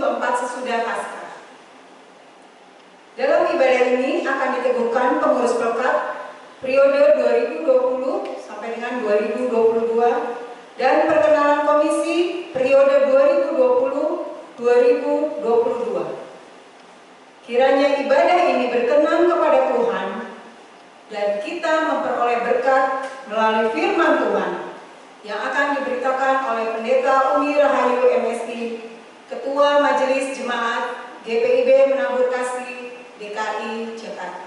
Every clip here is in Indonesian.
keempat sesudah Paskah. Dalam ibadah ini akan diteguhkan pengurus Pelkat periode 2020 sampai dengan 2022 dan perkenalan komisi periode 2020-2022. Kiranya ibadah ini berkenan kepada Tuhan dan kita memperoleh berkat melalui firman Tuhan yang akan diberitakan oleh Pendeta Umi Rahayu MSI, Ketua Majelis Jemaat GPIB Menabur Kasih DKI Jakarta.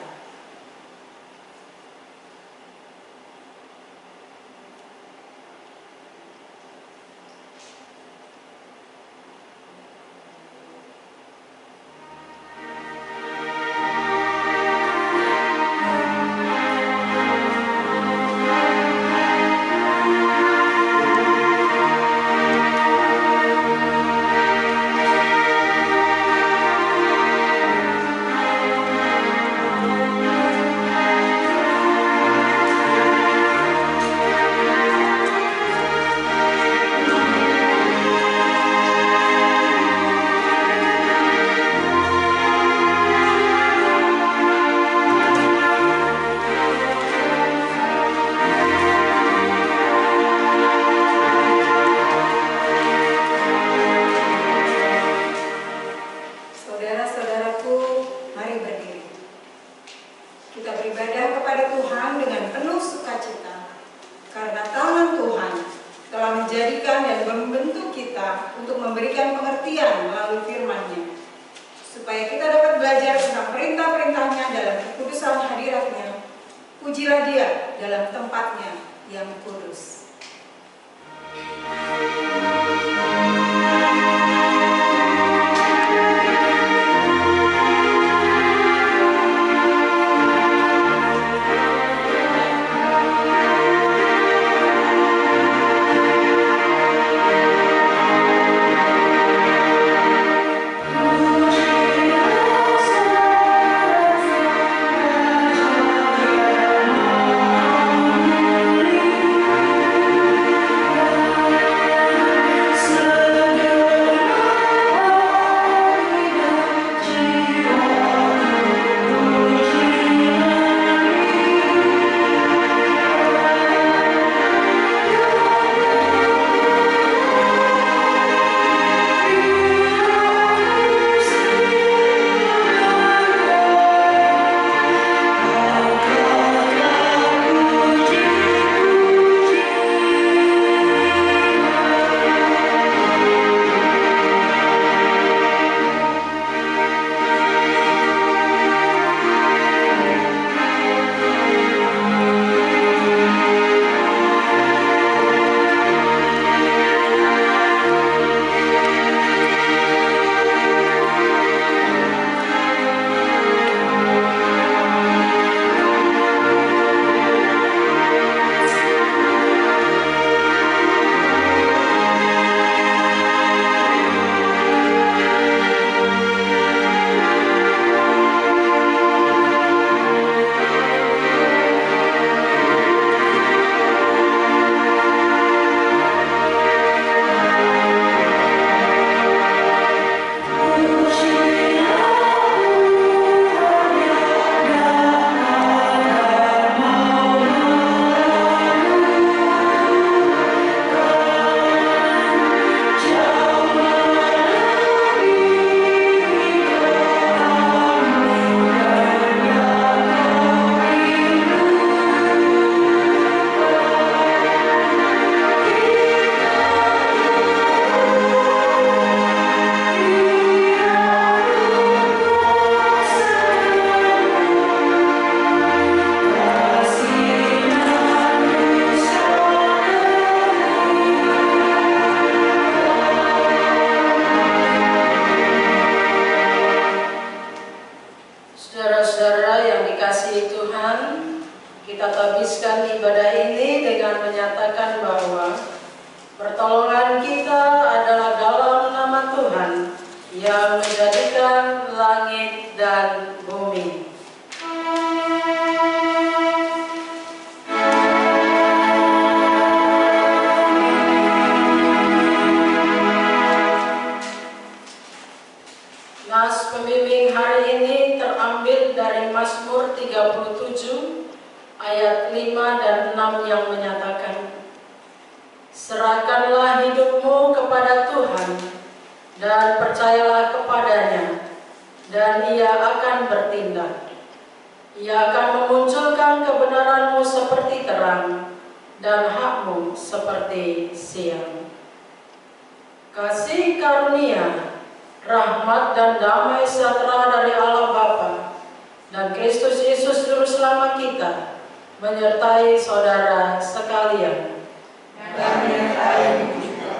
pembimbing hari ini terambil dari Mazmur 37 ayat 5 dan 6 yang menyatakan, serahkanlah hidupmu kepada Tuhan dan percayalah kepadanya, dan Ia akan bertindak. Ia akan memunculkan kebenaranmu seperti terang dan hakmu seperti siang. Kasih karunia, rahmat dan damai sejahtera dari Allah Bapa dan Kristus Yesus Juru Selamat kita menyertai saudara sekalian. Dan menyertai juga.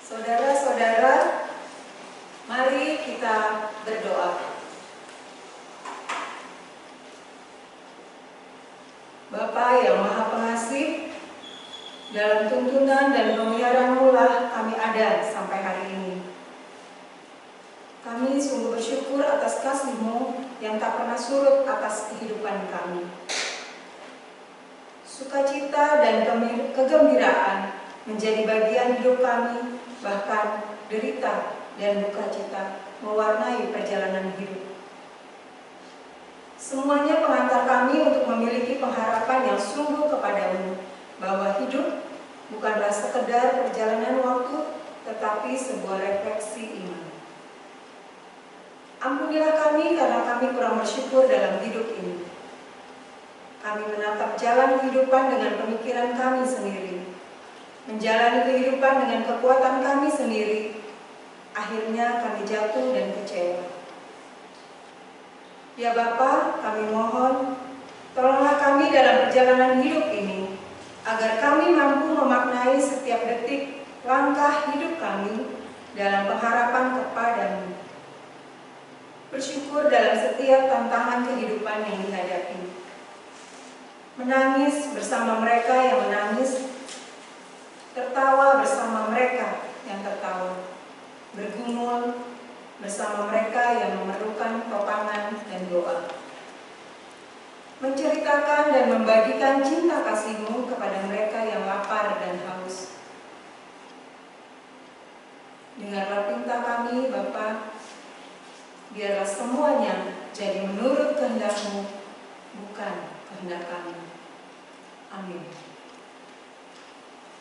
Saudara-saudara, mari kita berdoa. Bapa yang Maha Pengasih, dalam tuntunan dan pemeliharaan-Mu lah kami ada sampai hari ini. Kami sungguh bersyukur atas kasih-Mu yang tak pernah surut atas kehidupan kami. Sukacita dan kegembiraan menjadi bagian hidup kami, bahkan derita dan duka cita mewarnai perjalanan hidup. Semuanya pengantar kami untuk memiliki pengharapan yang sungguh kepadamu, bahwa hidup bukanlah sekedar perjalanan waktu, tetapi sebuah refleksi iman. Ampunilah kami karena kami kurang bersyukur dalam hidup ini. Kami menatap jalan kehidupan dengan pemikiran kami sendiri, menjalani kehidupan dengan kekuatan kami sendiri. Akhirnya kami jatuh dan kecewa. Ya Bapa, kami mohon, tolonglah kami dalam perjalanan hidup ini, agar kami mampu memaknai setiap detik langkah hidup kami dalam pengharapan kepadamu. Bersyukur dalam setiap tantangan kehidupan yang dihadapi. Menangis bersama mereka yang menangis, tertawa bersama mereka yang tertawa, bergumul bersama mereka yang memerlukan topangan dan doa. Menceritakan dan membagikan cinta kasih-Mu kepada mereka yang lapar dan haus. Dengarlah perintah kami, Bapa, biarlah semuanya jadi menurut kehendak-Mu, bukan kehendak kami. Amin.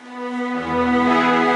Dunia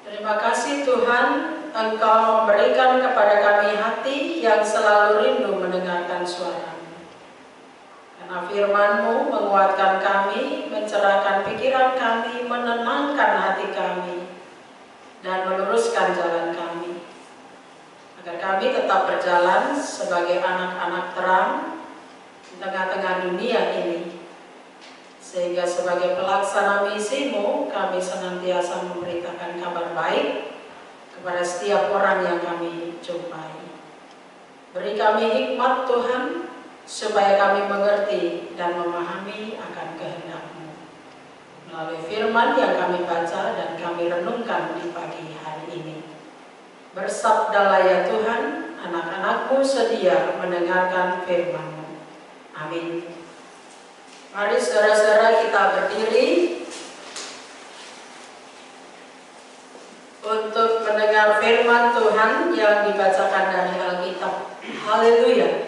Terima kasih Tuhan, Engkau memberikan kepada kami hati yang selalu rindu mendengarkan suara-Mu. Karena firman-Mu menguatkan kami, mencerahkan pikiran kami, menenangkan hati kami, dan meluruskan jalan kami. Agar kami tetap berjalan sebagai anak-anak terang di tengah-tengah dunia ini. Sehingga sebagai pelaksana misi-Mu, kami senantiasa memberitakan kabar baik kepada setiap orang yang kami jumpai. Beri kami hikmat Tuhan, supaya kami mengerti dan memahami akan kehendak-Mu. Melalui firman yang kami baca dan kami renungkan di pagi hari ini. Bersabdalah ya Tuhan, anak-anak-Mu sedia mendengarkan firman-Mu. Amin. Mari saudara-saudara kita berdiri untuk mendengar firman Tuhan yang dibacakan dari Alkitab. Haleluya.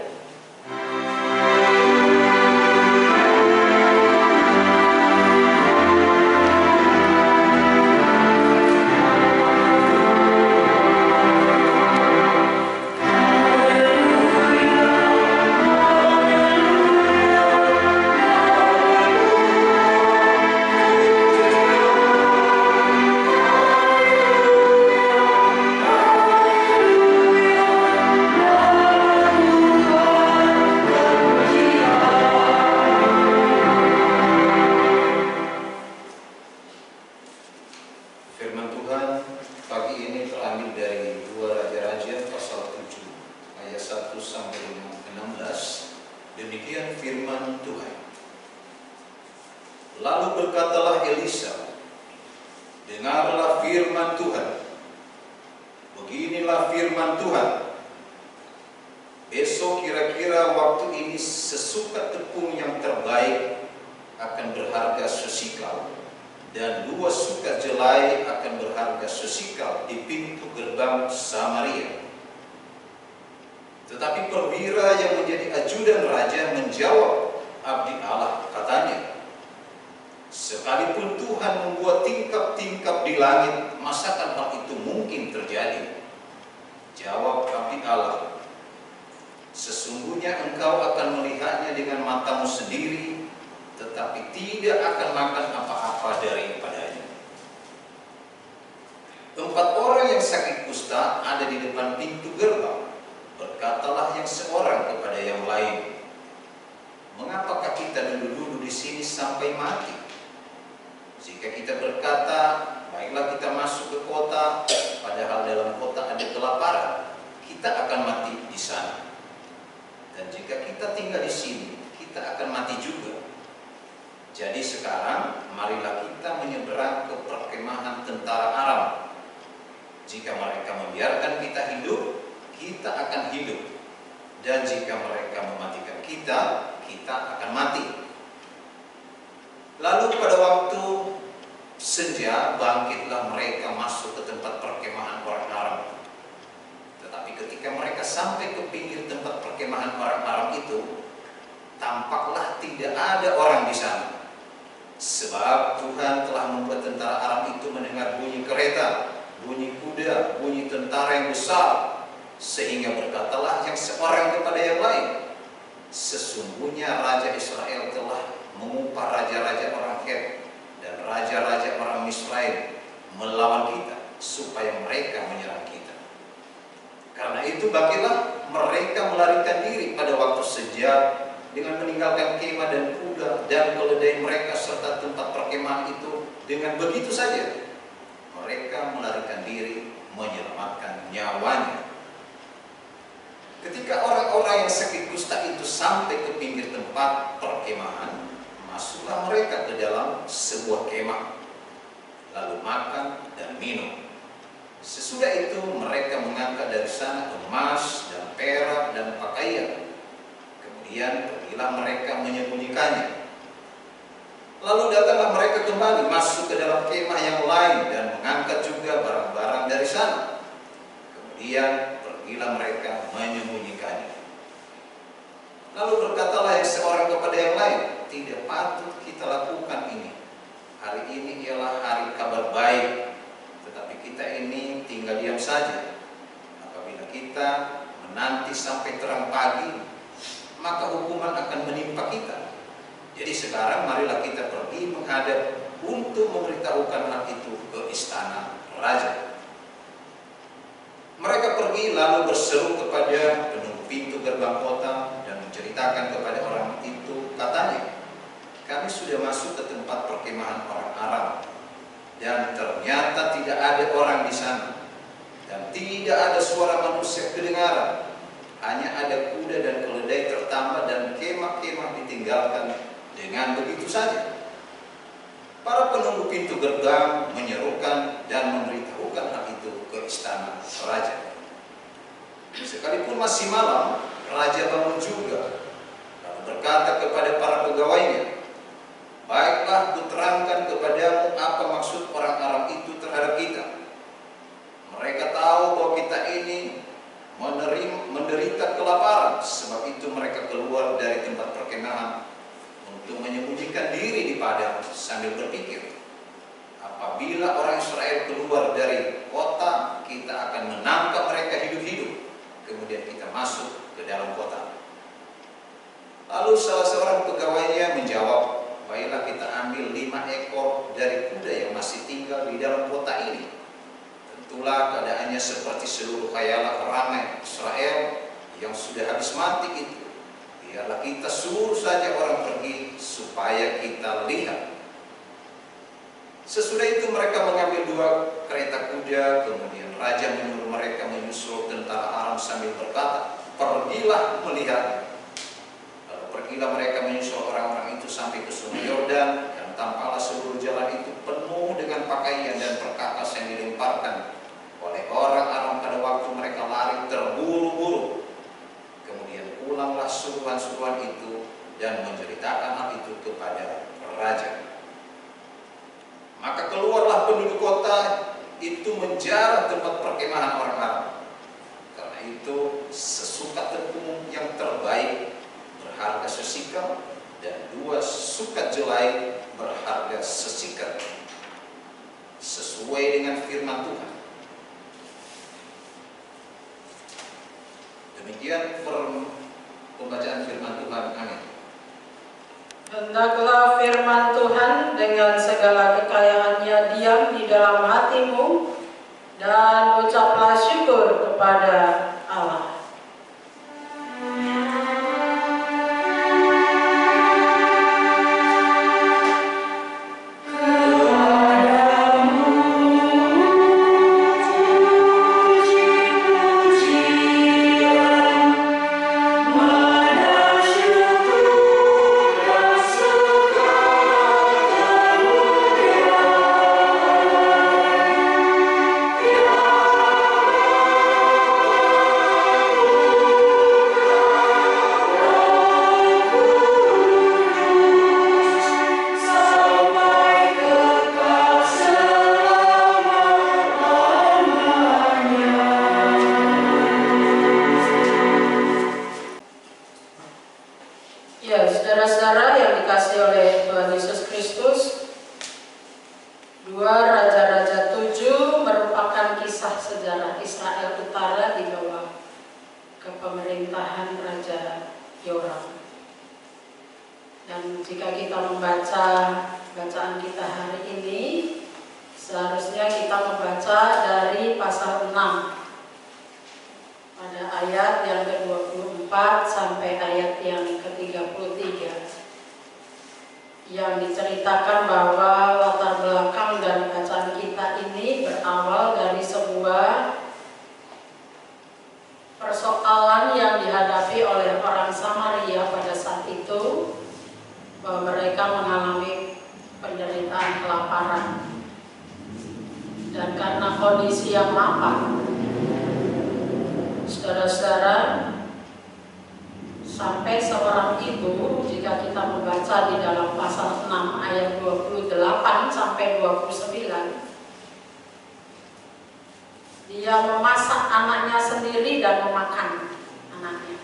Sesungguhnya Raja Israel telah mengupah raja-raja orang Het dan raja-raja orang Misraim melawan kita supaya mereka menyerang kita. Karena itu bangkitlah mereka melarikan diri pada waktu sejak dengan meninggalkan kemah dan kuda dan keledai mereka serta tempat perkemahan itu. Dengan begitu saja mereka melarikan diri menyelamatkan nyawanya. Ketika orang-orang yang sakit kusta itu sampai ke pinggir tempat perkemahan, masuklah mereka ke dalam sebuah kemah, lalu makan dan minum. Sesudah itu mereka mengangkat dari sana emas dan perak dan pakaian. Kemudian pergilah mereka menyembunyikannya. Lalu datanglah mereka kembali masuk ke dalam kemah yang lain dan mengangkat juga barang-barang dari sana. Kemudian pergilah mereka menyembunyikannya. Lalu berkatalah yang seorang kepada yang lain, tidak patut kita lakukan ini. Hari ini ialah hari kabar baik, tetapi kita kita menanti sampai terang pagi, maka hukuman akan menimpa kita. Jadi sekarang marilah kita pergi menghadap untuk memberitahukan hal itu ke istana raja. Mereka pergi lalu berseru kepada penunggu pintu gerbang kota dan menceritakan kepada orang itu, katanya, kami sudah masuk ke tempat perkemahan orang Aram dan ternyata tidak ada orang di sana dan tidak ada suara manusia kedengaran, hanya ada kuda dan keledai tertambat dan kemah-kemah ditinggalkan dengan begitu saja. Para penunggu pintu gerbang menyerukan dan memberitahukan hal itu ke istana raja. Sekalipun masih malam, raja bangun juga lalu berkata kepada para pegawainya, baiklah, kuterangkan kepadamu apa maksud orang Aram itu terhadap kita. Mereka tahu bahwa kita ini menderita kelaparan, sebab itu mereka keluar dari tempat perkemahan untuk menyembunyikan diri di padang sambil berpikir, apabila orang Israel keluar dari kota, kita akan menangkap mereka hidup-hidup, kemudian kita masuk ke dalam kota. Lalu salah seorang pegawainya menjawab, baiklah, kita ambil 5 ekor dari kuda yang masih tinggal di dalam kota ini. Tentulah keadaannya seperti seluruh khayalan ramai Israel yang sudah habis mati itu. Biarlah kita suruh saja orang pergi supaya kita lihat. Sesudah itu mereka mengambil 2 kereta kuda, kemudian raja menyuruh mereka menyusul tentara Aram sambil berkata, pergilah melihatnya. Lalu pergilah mereka menyusul orang-orang itu sampai ke sungai Yordan, dan tampaklah seluruh jalan itu penuh dengan pakaian dan perkakas yang dilemparkan oleh orang Aram pada waktu mereka lari terburu-buru. Kemudian pulanglah suruhan-suruhan itu dan menceritakan hal itu kepada raja. Maka keluarlah penduduk kota itu menjarah tempat perkemahan orang Aram. Karena itu sesukat tepung yang terbaik berharga sesikal dan 2 sukat jelai berharga sesikal, sesuai dengan firman Tuhan. Demikian pembacaan firman Tuhan. Amin. Hendaklah firman Tuhan dengan segala kekayaannya diam di dalam hatimu, dan ucaplah syukur kepada Allah. Ya, saudara-saudara yang dikasihi oleh Tuhan Yesus Kristus, 2 Raja-Raja 7 merupakan kisah sejarah Israel Utara di bawah kepemerintahan Raja Yoram. Dan jika kita membaca bacaan kita hari ini, seharusnya kita membaca dari pasal 6 pada ayat yang ke-24 sampai ayat yang ke-33, yang diceritakan bahwa latar belakang dari bacaan kita ini berawal dari sebuah persoalan yang dihadapi oleh orang Samaria pada saat itu, bahwa mereka mengalami penderitaan kelaparan, dan karena kondisi yang mapan, saudara-saudara, sampai seorang ibu, jika kita membaca di dalam pasal 6 ayat 28 sampai 29, dia memasak anaknya sendiri dan memakan anaknya.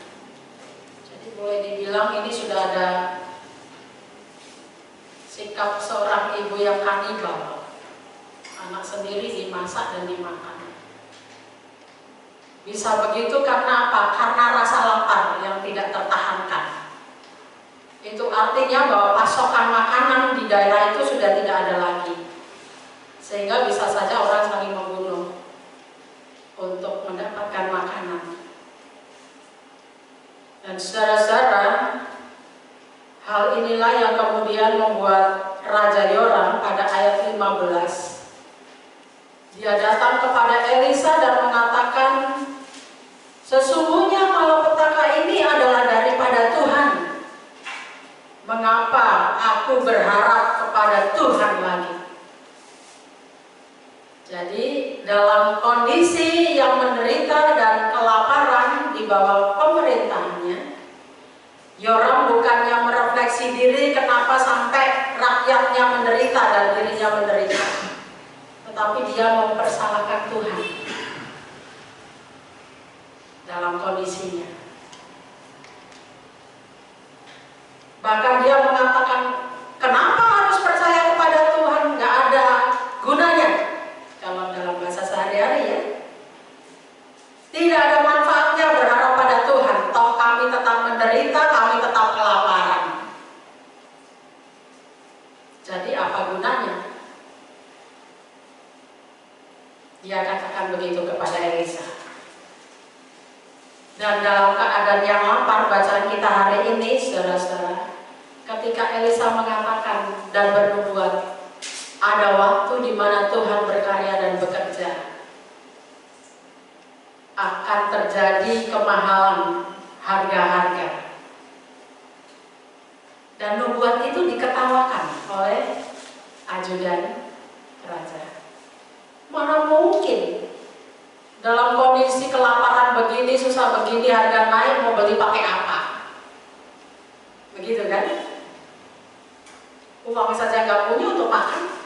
Jadi boleh dibilang ini sudah ada sikap seorang ibu yang kanibal. Anak sendiri dimasak dan dimakan. Bisa begitu karena apa? Karena rasa lapar yang tidak tertahankan. Itu artinya bahwa pasokan makanan di daerah itu sudah tidak ada lagi. Sehingga bisa saja orang saling membunuh untuk mendapatkan makanan. Dan saudara-saudara, hal inilah yang kemudian membuat Raja Yoram pada ayat 15. Dia datang kepada Elisa dan mengatakan, sesungguhnya malapetaka ini adalah daripada Tuhan. Mengapa aku berharap kepada Tuhan lagi? Jadi dalam kondisi yang menderita dan kelaparan di bawah pemerintahnya, Yoram bukannya merefleksi diri kenapa sampai rakyatnya menderita dan dirinya menderita, tetapi dia mempersalahkan Tuhan dalam kondisinya. Bahkan dia mengatakan, kenapa harus percaya kepada Tuhan? Gak ada gunanya. Kalau dalam bahasa sehari-hari ya, tidak ada manfaatnya berharap pada Tuhan. Toh kami tetap menderita, kami tetap kelaparan. Jadi apa gunanya? Dia katakan begitu kepada Elisa. Dan dalam keadaan yang lapar, bacaan kita hari ini, saudara-saudara, ketika Elisa mengatakan dan bernubuat, ada waktu di mana Tuhan berkarya dan bekerja, akan terjadi kemahalan harga-harga. Dan nubuat itu diketawakan oleh ajudan raja. Mana mungkin dalam kondisi kelaparan begini, susah begini, harga naik, mau beli pakai apa? Begitu kan? Uang saja nggak punya untuk makan.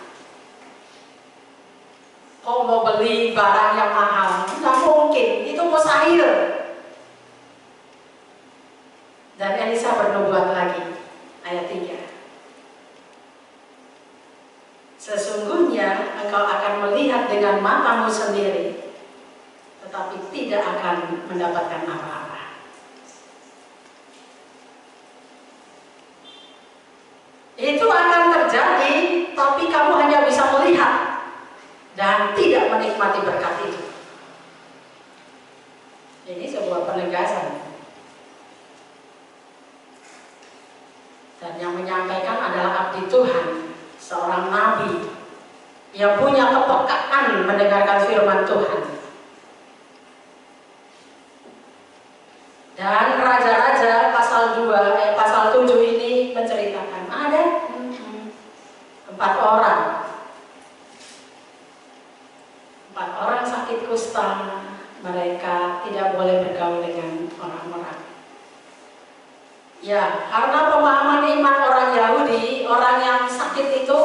Oh, mau beli barang yang mahal, nggak mungkin, itu mustahil. Dan Elisa bernubuat lagi, ayat 3. Sesungguhnya engkau akan melihat dengan matamu sendiri, tetapi tidak akan mendapatkan apa-apa. Itu akan terjadi, tapi kamu hanya bisa melihat dan tidak menikmati berkat itu. Ini sebuah penegasan. Dan yang menyampaikan adalah abdi Tuhan, seorang nabi yang punya kepekaan mendengarkan firman Tuhan. Dan Raja-Raja pasal 7 ini menceritakan ada 4 orang sakit kusta, mereka tidak boleh bergaul dengan orang-orang. Ya, karena pemahaman iman orang Yahudi, orang yang sakit itu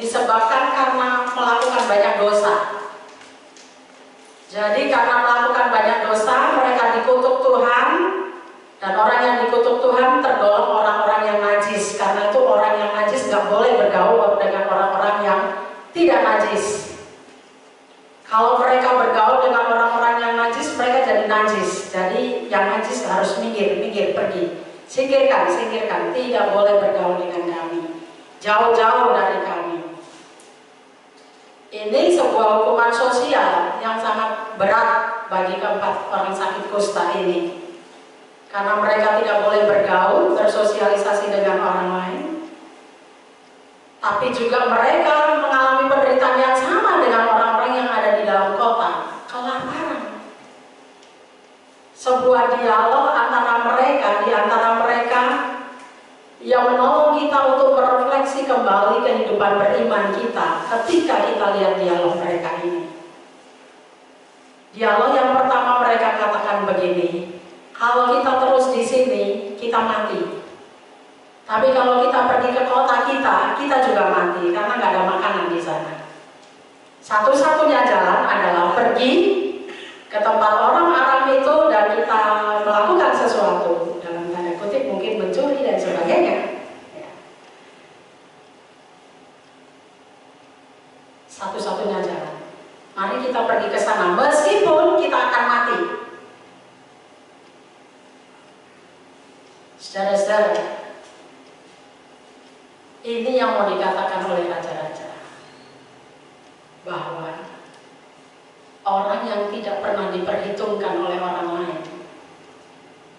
disebabkan karena melakukan banyak dosa. Jadi karena melakukan banyak dosa, mereka dikutuk Tuhan, dan orang yang dikutuk Tuhan tergolong orang-orang yang najis. Karena itu orang yang najis nggak boleh bergaul dengan orang-orang yang tidak najis. Kalau mereka bergaul dengan orang-orang yang najis, mereka jadi najis. Jadi yang najis harus minggir, pergi. Singkirkan, tidak boleh bergaul dengan kami. Jauh-jauh dari kami. Ini sebuah hukuman sosial yang sangat berat bagi keempat orang sakit kusta ini. Karena mereka tidak boleh bergaul, bersosialisasi dengan orang lain. Tapi juga mereka mengalami penderitaan yang sama dengan orang-orang yang ada di dalam kota, kelaparan. Sebuah dialog di antara mereka yang menolong kita untuk merefleksi kembali kehidupan beriman kita ketika kita lihat dialog mereka ini. Dialog yang pertama mereka katakan begini, kalau kita terus di sini, kita mati. Tapi kalau kita pergi ke kota kita juga mati karena nggak ada makanan di sana. Satu-satunya jalan adalah pergi ke tempat orang Aram itu dan kita melakukan sesuatu, dalam tanda kutip mungkin mencuri dan sebagainya. Ya. Satu-satunya jalan. Mari kita pergi ke sana meskipun kita akan mati. mau dikatakan oleh raja-raja bahwa orang yang tidak pernah diperhitungkan oleh orang lain,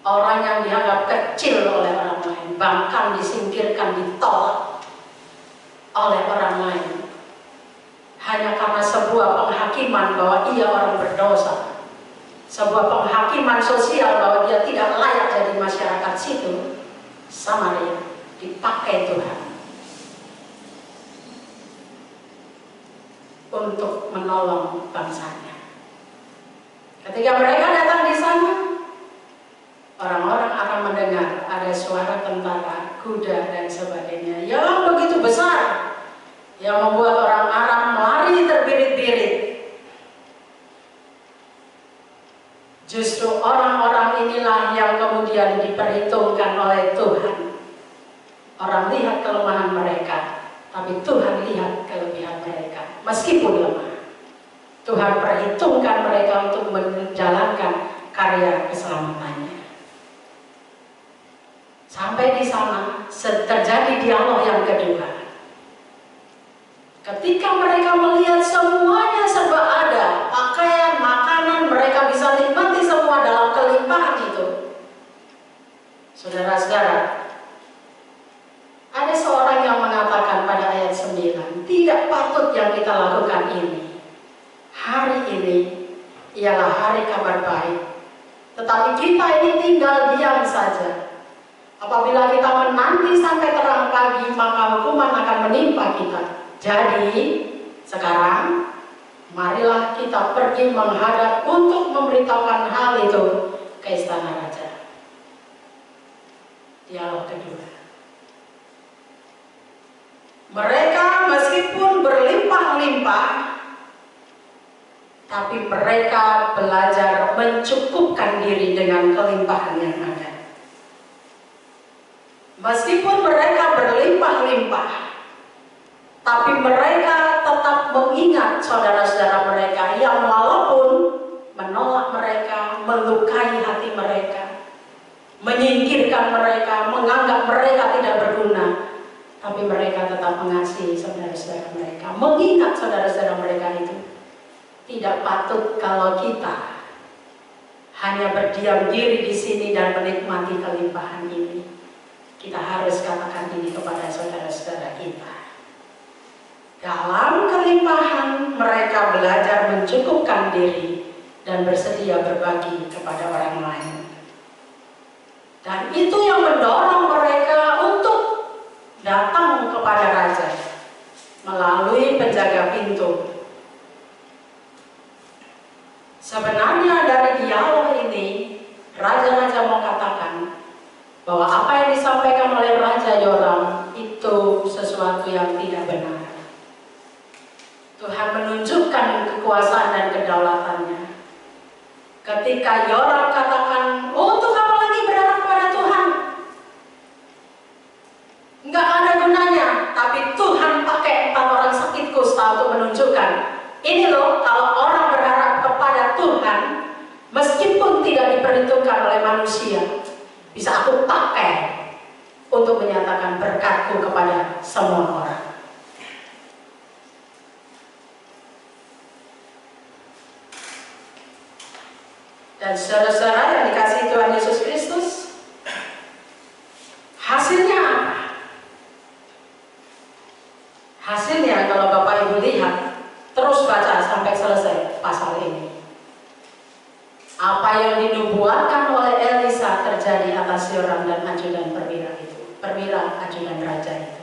orang yang dianggap kecil oleh orang lain, bahkan disingkirkan, ditolak oleh orang lain, hanya karena sebuah penghakiman bahwa ia orang berdosa, sebuah penghakiman sosial bahwa dia tidak layak jadi masyarakat situ, Samaria dipakai Tuhan untuk menolong bangsanya. Ketika mereka datang di sana, orang-orang akan mendengar ada suara tentara, kuda dan sebagainya yang begitu besar, yang membuat orang Aram lari terbirit-birit. Justru orang-orang inilah yang kemudian diperhitungkan oleh Tuhan. Orang lihat kelemahan mereka, tapi Tuhan lihat kelebihan mereka. Meskipun lemah, Tuhan perhitungkan mereka untuk menjalankan karya keselamatannya. Sampai di sana terjadi dialog yang kedua. Ketika mereka melihat semuanya serba ada, pakaian, makanan, mereka bisa nikmati semua dalam kelimpahan itu. Saudara-saudara, ada seorang yang mengatakan pada ayat 9, tidak patut yang kita lakukan ini. Hari ini ialah hari kabar baik, tetapi kita ini tinggal diam saja. Apabila kita menanti sampai terang pagi, maka hukuman akan menimpa kita. Jadi, sekarang marilah kita pergi menghadap untuk memberitahukan hal itu ke istana raja. Dialog kedua. Mereka meskipun berlimpah-limpah, tapi mereka belajar mencukupkan diri dengan kelimpahan yang ada. Meskipun mereka berlimpah-limpah, tapi mereka tetap mengingat saudara-saudara mereka yang walaupun menolak mereka, melukai hati mereka, menyingkirkan mereka, menganggap mereka tidak berguna, tapi mereka tetap mengasihi saudara-saudara mereka, mengingat saudara-saudara mereka itu. Tidak patut kalau kita hanya berdiam diri di sini dan menikmati kelimpahan ini. Kita harus katakan ini kepada saudara-saudara kita. Dalam kelimpahan mereka belajar mencukupkan diri dan bersedia berbagi kepada orang lain. Dan itu yang mendorong mereka untuk datang kepada raja melalui penjaga pintu. Sebenarnya dari dialog ini, raja-raja mau katakan bahwa apa yang disampaikan oleh Raja Yoram itu sesuatu yang tidak benar. Tuhan menunjukkan kekuasaan dan kedaulatannya. Ketika Yoram katakan, untuk apa lagi berharap kepada Tuhan? Nggak ada gunanya. Tapi Tuhan pakai 4 orang sakit kusta untuk menunjukkan, ini loh, kalau orang berharap kepada Tuhan, meskipun tidak diperhitungkan oleh manusia, bisa aku pakai untuk menyatakan berkatku kepada semua orang. Dan saudara-saudara yang dikasihi Tuhan Yesus Kristus, hasilnya apa? Hasilnya kalau Bapak Ibu lihat, terus baca sampai selesai pasal ini. Apa yang dinubuatkan oleh Elisa terjadi atas Yoram dan ajudan perwira itu, perwira ajudan raja itu.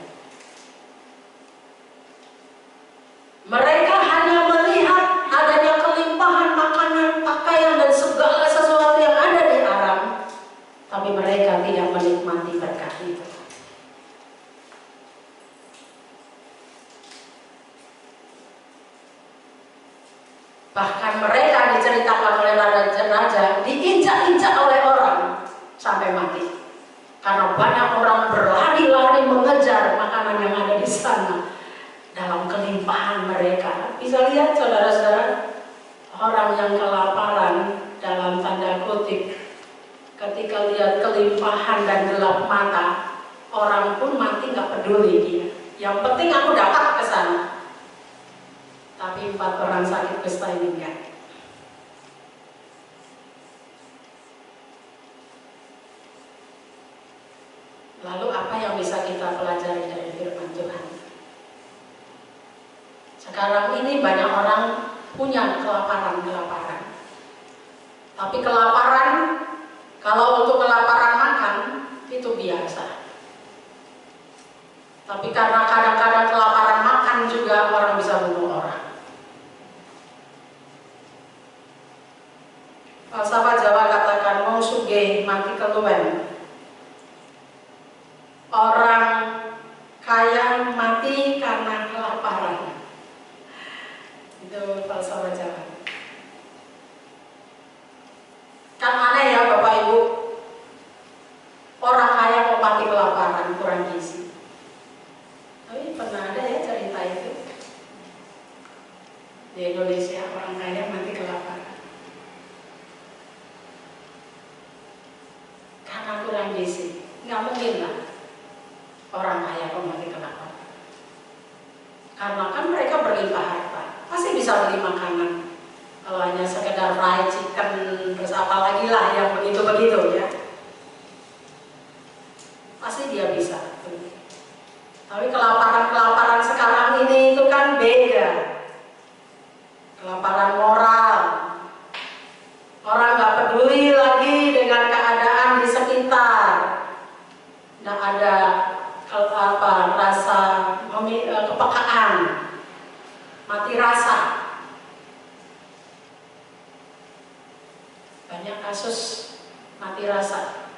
Mereka hanya melihat adanya kelimpahan makanan, pakaian dan segala sesuatu yang ada di Aram, tapi mereka tidak menikmati berkat itu. Bahkan mereka diceritakan oleh raja-raja diinjak-injak oleh orang sampai mati. Karena banyak orang berlari-lari mengejar makanan yang ada di sana dalam kelimpahan mereka. Bisa lihat saudara-saudara, orang yang kelaparan dalam tanda kutip, ketika lihat kelimpahan dan gelap mata, orang pun mati nggak peduli dia. Yang penting aku dapat ke sana. Tapi 4 orang sakit kusta ini enggak. Lalu apa yang bisa kita pelajari dari firman Tuhan? Sekarang ini banyak orang punya kelaparan. Tapi kelaparan, kalau untuk kelaparan makan, itu biasa. Tapi karena kadang-kadang kelaparan makan juga orang bisa bunuh orang. Falsafah Jawa katakan mau sugih mati keluwen. Orang kaya mati karena kelaparan. Itu falsafah Jawa. Kan aneh ya Bapak Ibu. Orang kaya kok mati kelaparan, kurang gizi. Tapi pernah ada ya cerita itu. Di Indonesia orang kaya mati kelaparan. Karena kurang gizi. Nggak mungkin lah orang kaya kok mati kelaparan. Karena kan mereka berlimpah harta, pasti bisa beli makanan. Kalau hanya sekedar fried chicken, terus apa lagi lah yang begitu-begitu ya, pasti dia bisa. Tapi kelaparan sekarang ini itu kan beda. Kelaparan moral. Orang nggak peduli lagi dengan keadaan di sekitar. Nggak ada rasa kepekaan, mati rasa. Banyak kasus mati rasa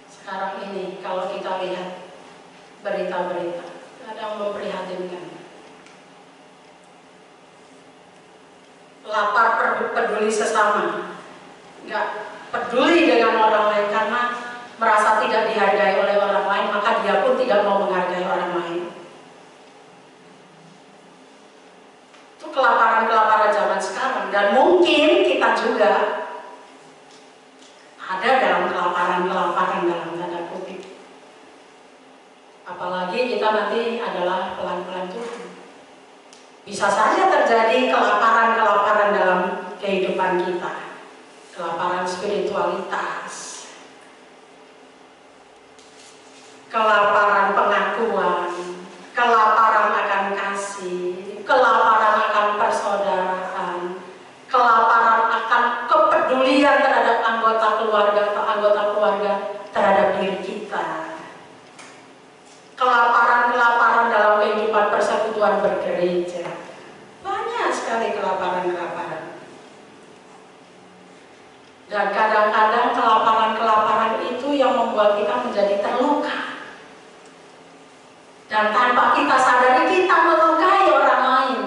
sekarang ini kalau kita lihat berita-berita, kadang memprihatinkan. Lapar peduli sesama, nggak peduli dengan orang lain karena merasa tidak dihargai oleh orang lain, maka dia pun tidak mau menghargai orang lain. Itu kelaparan zaman sekarang, dan mungkin kita juga ada dalam kelaparan dalam tanda kutip. Apalagi kita nanti adalah pelan-pelan Tuhan. Bisa saja terjadi kelaparan dalam kehidupan kita, kelaparan spiritualitas, kelaparan pengakuan, kelaparan akan kasih, kelaparan akan persaudaraan, kelaparan akan kepedulian terhadap anggota keluarga terhadap diri kita, kelaparan dalam kehidupan persekutuan bergereja. Banyak sekali kelaparan. Dan kadang-kadang kelaparan itu yang membuat kita menjadi terluka. Dan tanpa kita sadari kita melukai orang lain.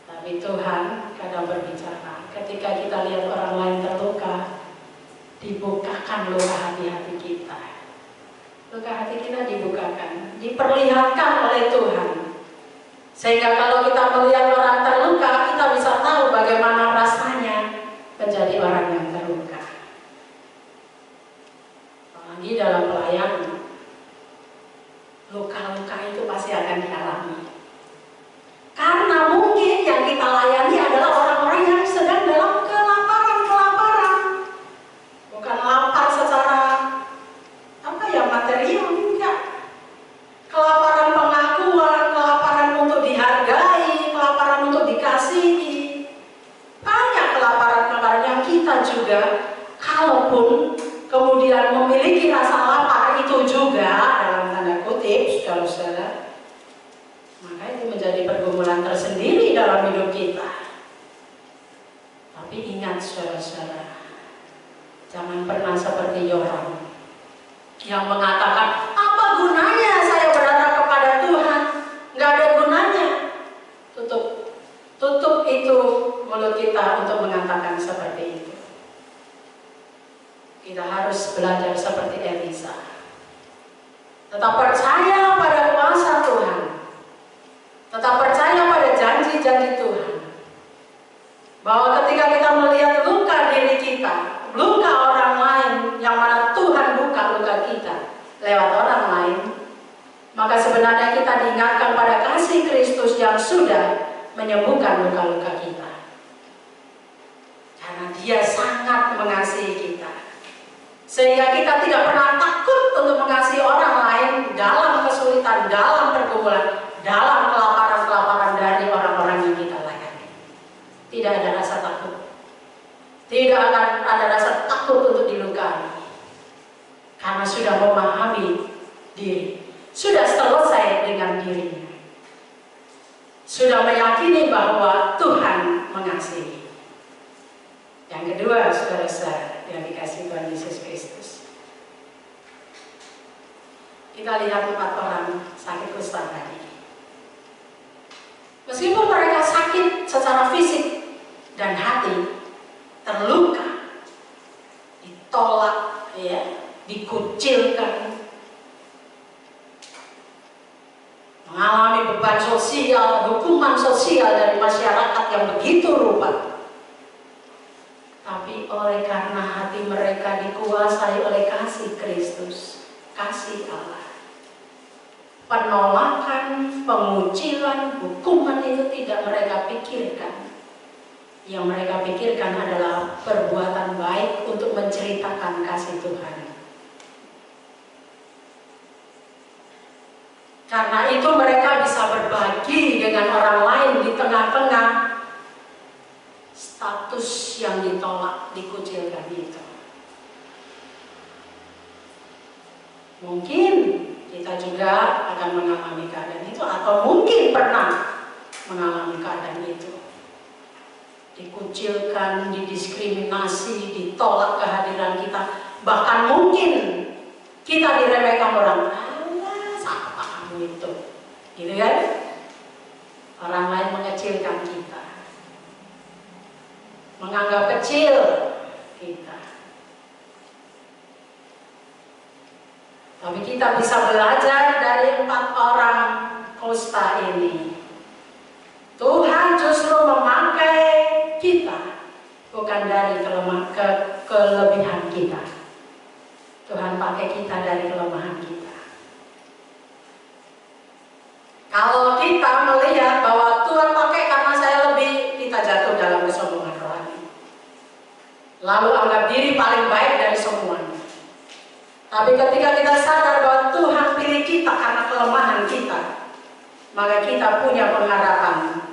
Tapi Tuhan kadang berbicara, ketika kita lihat orang lain terluka, dibukakan luka hati kita. Luka hati kita dibukakan, diperlihatkan oleh Tuhan. Sehingga kalau kita melihat orang terluka, kita bisa tahu bagaimana rasanya menjadi orang yang terluka. Apalagi dalam pelayanan, luka-luka itu pasti akan dialami. Karena mungkin yang kita layani adalah orang-orang yang sedang dalam kelaparan. Bukan lapar secara material, enggak. Kelaparan pengakuan, kelaparan untuk dihargai, kelaparan untuk dikasihi. Banyak kelaparan yang kita juga, kalaupun kemudian memiliki rasa lapar itu juga dalam tanda kutip, saudara-saudara, maka itu menjadi pergumulan tersendiri dalam hidup kita. Tapi ingat saudara-saudara, jangan pernah seperti Yoram yang mengatakan, apa gunanya saya berharap kepada Tuhan? Nggak ada gunanya. Tutup itu mulut kita untuk mengatakan seperti itu. Kita harus belajar seperti Elisa. Tetap percaya pada kuasa Tuhan. Tetap percaya pada janji-janji Tuhan. Bahwa ketika kita melihat luka diri kita, luka orang lain, yang mana Tuhan buka luka kita lewat orang lain, sebenarnya kita diingatkan pada kasih Kristus yang sudah menyembuhkan luka-luka kita. Karena Dia sangat mengasihi kita. Sehingga kita tidak pernah takut untuk mengasihi orang lain dalam kesulitan, dalam pergumulan, dalam kelaparan-kelaparan dari orang-orang yang kita layani. Tidak ada rasa takut. Tidak akan ada rasa takut untuk dilukai. Karena sudah memahami diri, sudah selesai dengan dirinya, sudah meyakini bahwa Tuhan mengasihi. Yang kedua, saudara-saudara yang dikasihi Tuhan Yesus Kristus, kita lihat 4 orang sakit kusta tadi. Meskipun mereka sakit secara fisik dan hati, terluka, ditolak, dikucilkan, mengalami beban sosial, hukuman sosial dari masyarakat yang begitu rupa. Tapi oleh karena hati mereka dikuasai oleh kasih Kristus, kasih Allah, penolakan, pengucilan, hukuman itu tidak mereka pikirkan. Yang mereka pikirkan adalah perbuatan baik untuk menceritakan kasih Tuhan. Karena itu mereka bisa berbagi dengan orang lain di tengah-tengah status yang ditolak, dikucilkan itu. Mungkin kita juga akan mengalami keadaan itu, atau mungkin pernah mengalami keadaan itu. Dikucilkan, didiskriminasi, ditolak kehadiran kita. Bahkan mungkin kita diremehkan orang. Itu, gitu kan? Orang lain mengecilkan kita, menganggap kecil kita. Tapi kita bisa belajar dari 4 orang kusta ini. Tuhan justru memakai kita, bukan dari kelebihan kita. Tuhan pakai kita dari kelemahan kita. Kalau kita melihat bahwa Tuhan pakai karena saya lebih, kita jatuh dalam kesombongan rohani. Lalu anggap diri paling baik dari semuanya. Tapi ketika kita sadar bahwa Tuhan pilih kita karena kelemahan kita, maka kita punya pengharapan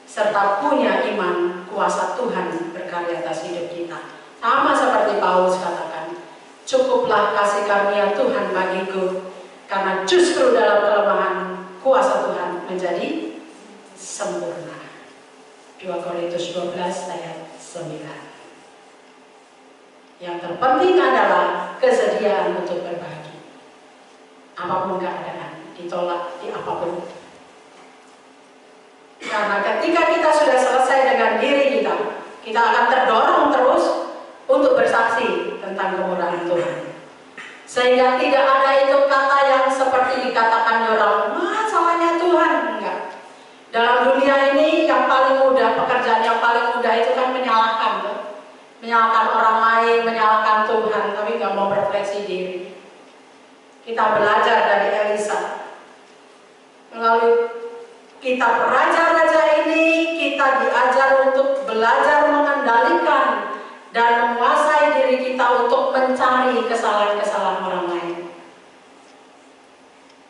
serta punya iman kuasa Tuhan berkarya atas hidup kita. Sama seperti Paulus katakan, cukuplah kasih karunia Tuhan bagiku, karena justru dalam kelemahan kuasa Tuhan menjadi sempurna. 2 Korintus 12 ayat 9. Yang terpenting adalah kesediaan untuk berbagi. Apapun keadaan, ditolak di apapun. Karena ketika kita sudah selesai dengan diri kita akan terdorong terus untuk bersaksi tentang kemurahan Tuhan. Sehingga tidak ada itu kata yang seperti dikatakan orang, salahnya Tuhan. Enggak. Dalam dunia ini yang paling mudah, pekerjaan yang paling mudah itu kan menyalahkan. Menyalahkan orang lain, menyalahkan Tuhan, tapi nggak mau refleksi diri. Kita belajar dari Elisa. Melalui kitab raja-raja ini, kita diajar untuk belajar mengendalikan dan menguasai diri kita untuk mencari kesalahan-kesalahan orang lain.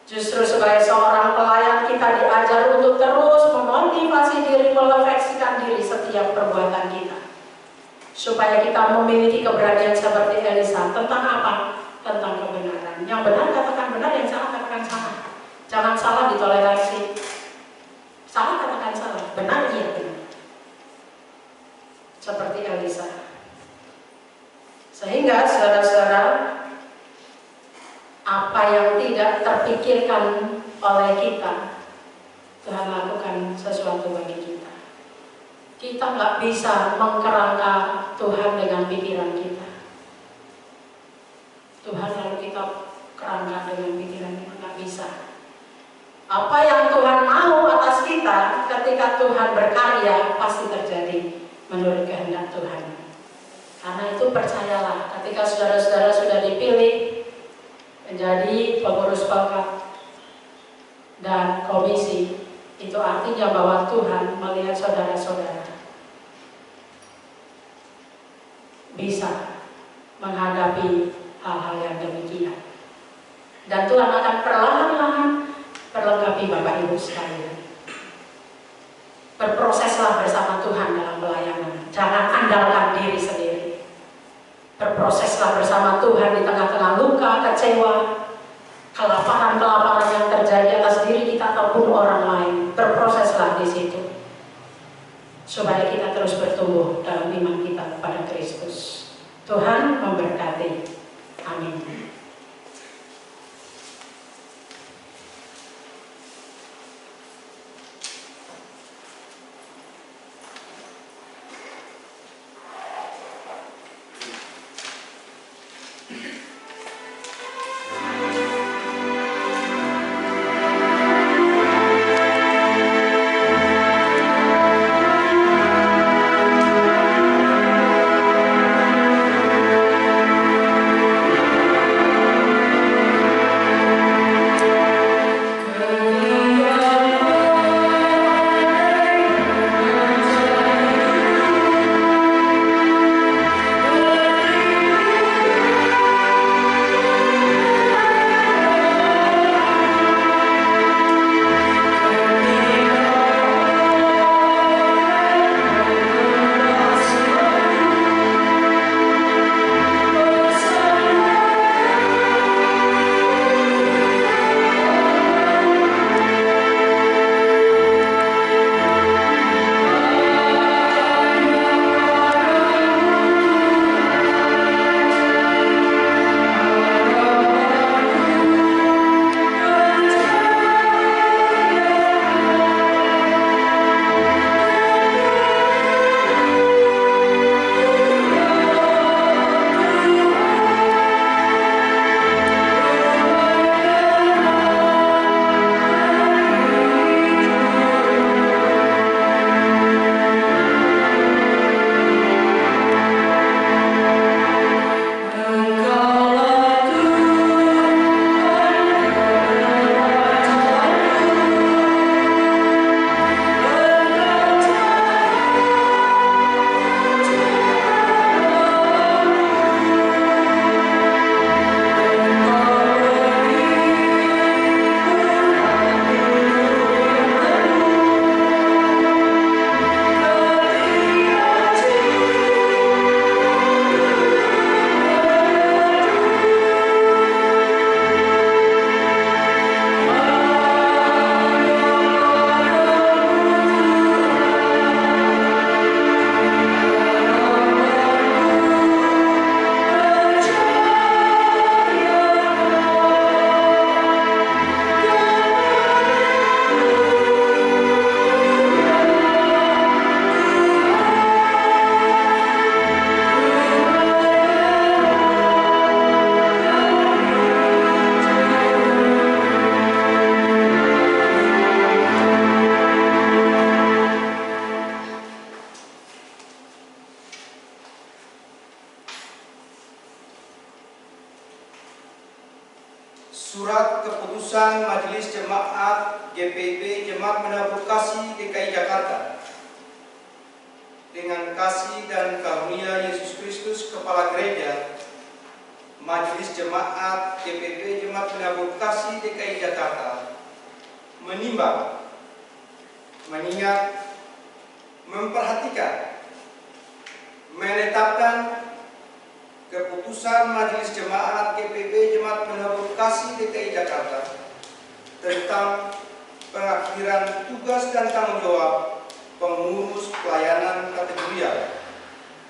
Justru sebagai seorang pelayan kita diajar untuk terus memotivasi diri, merefleksikan diri setiap perbuatan kita. Supaya kita memiliki keberanian seperti Elisa. Tentang apa? Tentang kebenaran. Yang benar katakan benar, yang salah katakan salah. Jangan salah ditoleransi. Salah katakan salah, benar iya benar. Seperti Elisa. Sehingga saudara-saudara, apa yang tidak terpikirkan oleh kita, Tuhan lakukan sesuatu bagi kita. Kita nggak bisa mengkerangka Tuhan dengan pikiran kita. Tuhan lalu kita kerangka dengan pikiran kita, nggak bisa. Apa yang Tuhan mau atas kita ketika Tuhan berkarya pasti terjadi menurut kehendak Tuhan. Karena itu percayalah, ketika saudara-saudara sudah dipilih menjadi pengurus pelkat, dan komisi. Itu artinya bahwa Tuhan melihat saudara-saudara bisa menghadapi hal-hal yang demikian. Dan Tuhan akan perlahan-lahan perlengkapi Bapak Ibu sekalian. Berproseslah bersama Tuhan dalam pelayanan. Jangan andalkan diri sendiri. Berproseslah bersama Tuhan di tengah-tengah luka, kecewa, kelaparan-kelaparan yang terjadi atas diri kita ataupun orang lain. Berproseslah di situ. Supaya kita terus bertumbuh dalam iman kita kepada Kristus. Tuhan memberkati. Amin. Surat Keputusan Majelis Jemaat GPIB Jemaat Menabur Kasih DKI Jakarta. Dengan kasih dan karunia Yesus Kristus Kepala Gereja, Majelis Jemaat GPIB Jemaat Menabur Kasih DKI Jakarta menimbang, mengingat, memperhatikan, menetapkan Keputusan Majelis Jemaat GPIB Jemaat Menabur Kasih DKI Jakarta tentang pengakhiran tugas dan tanggung jawab pengurus pelayanan kategorial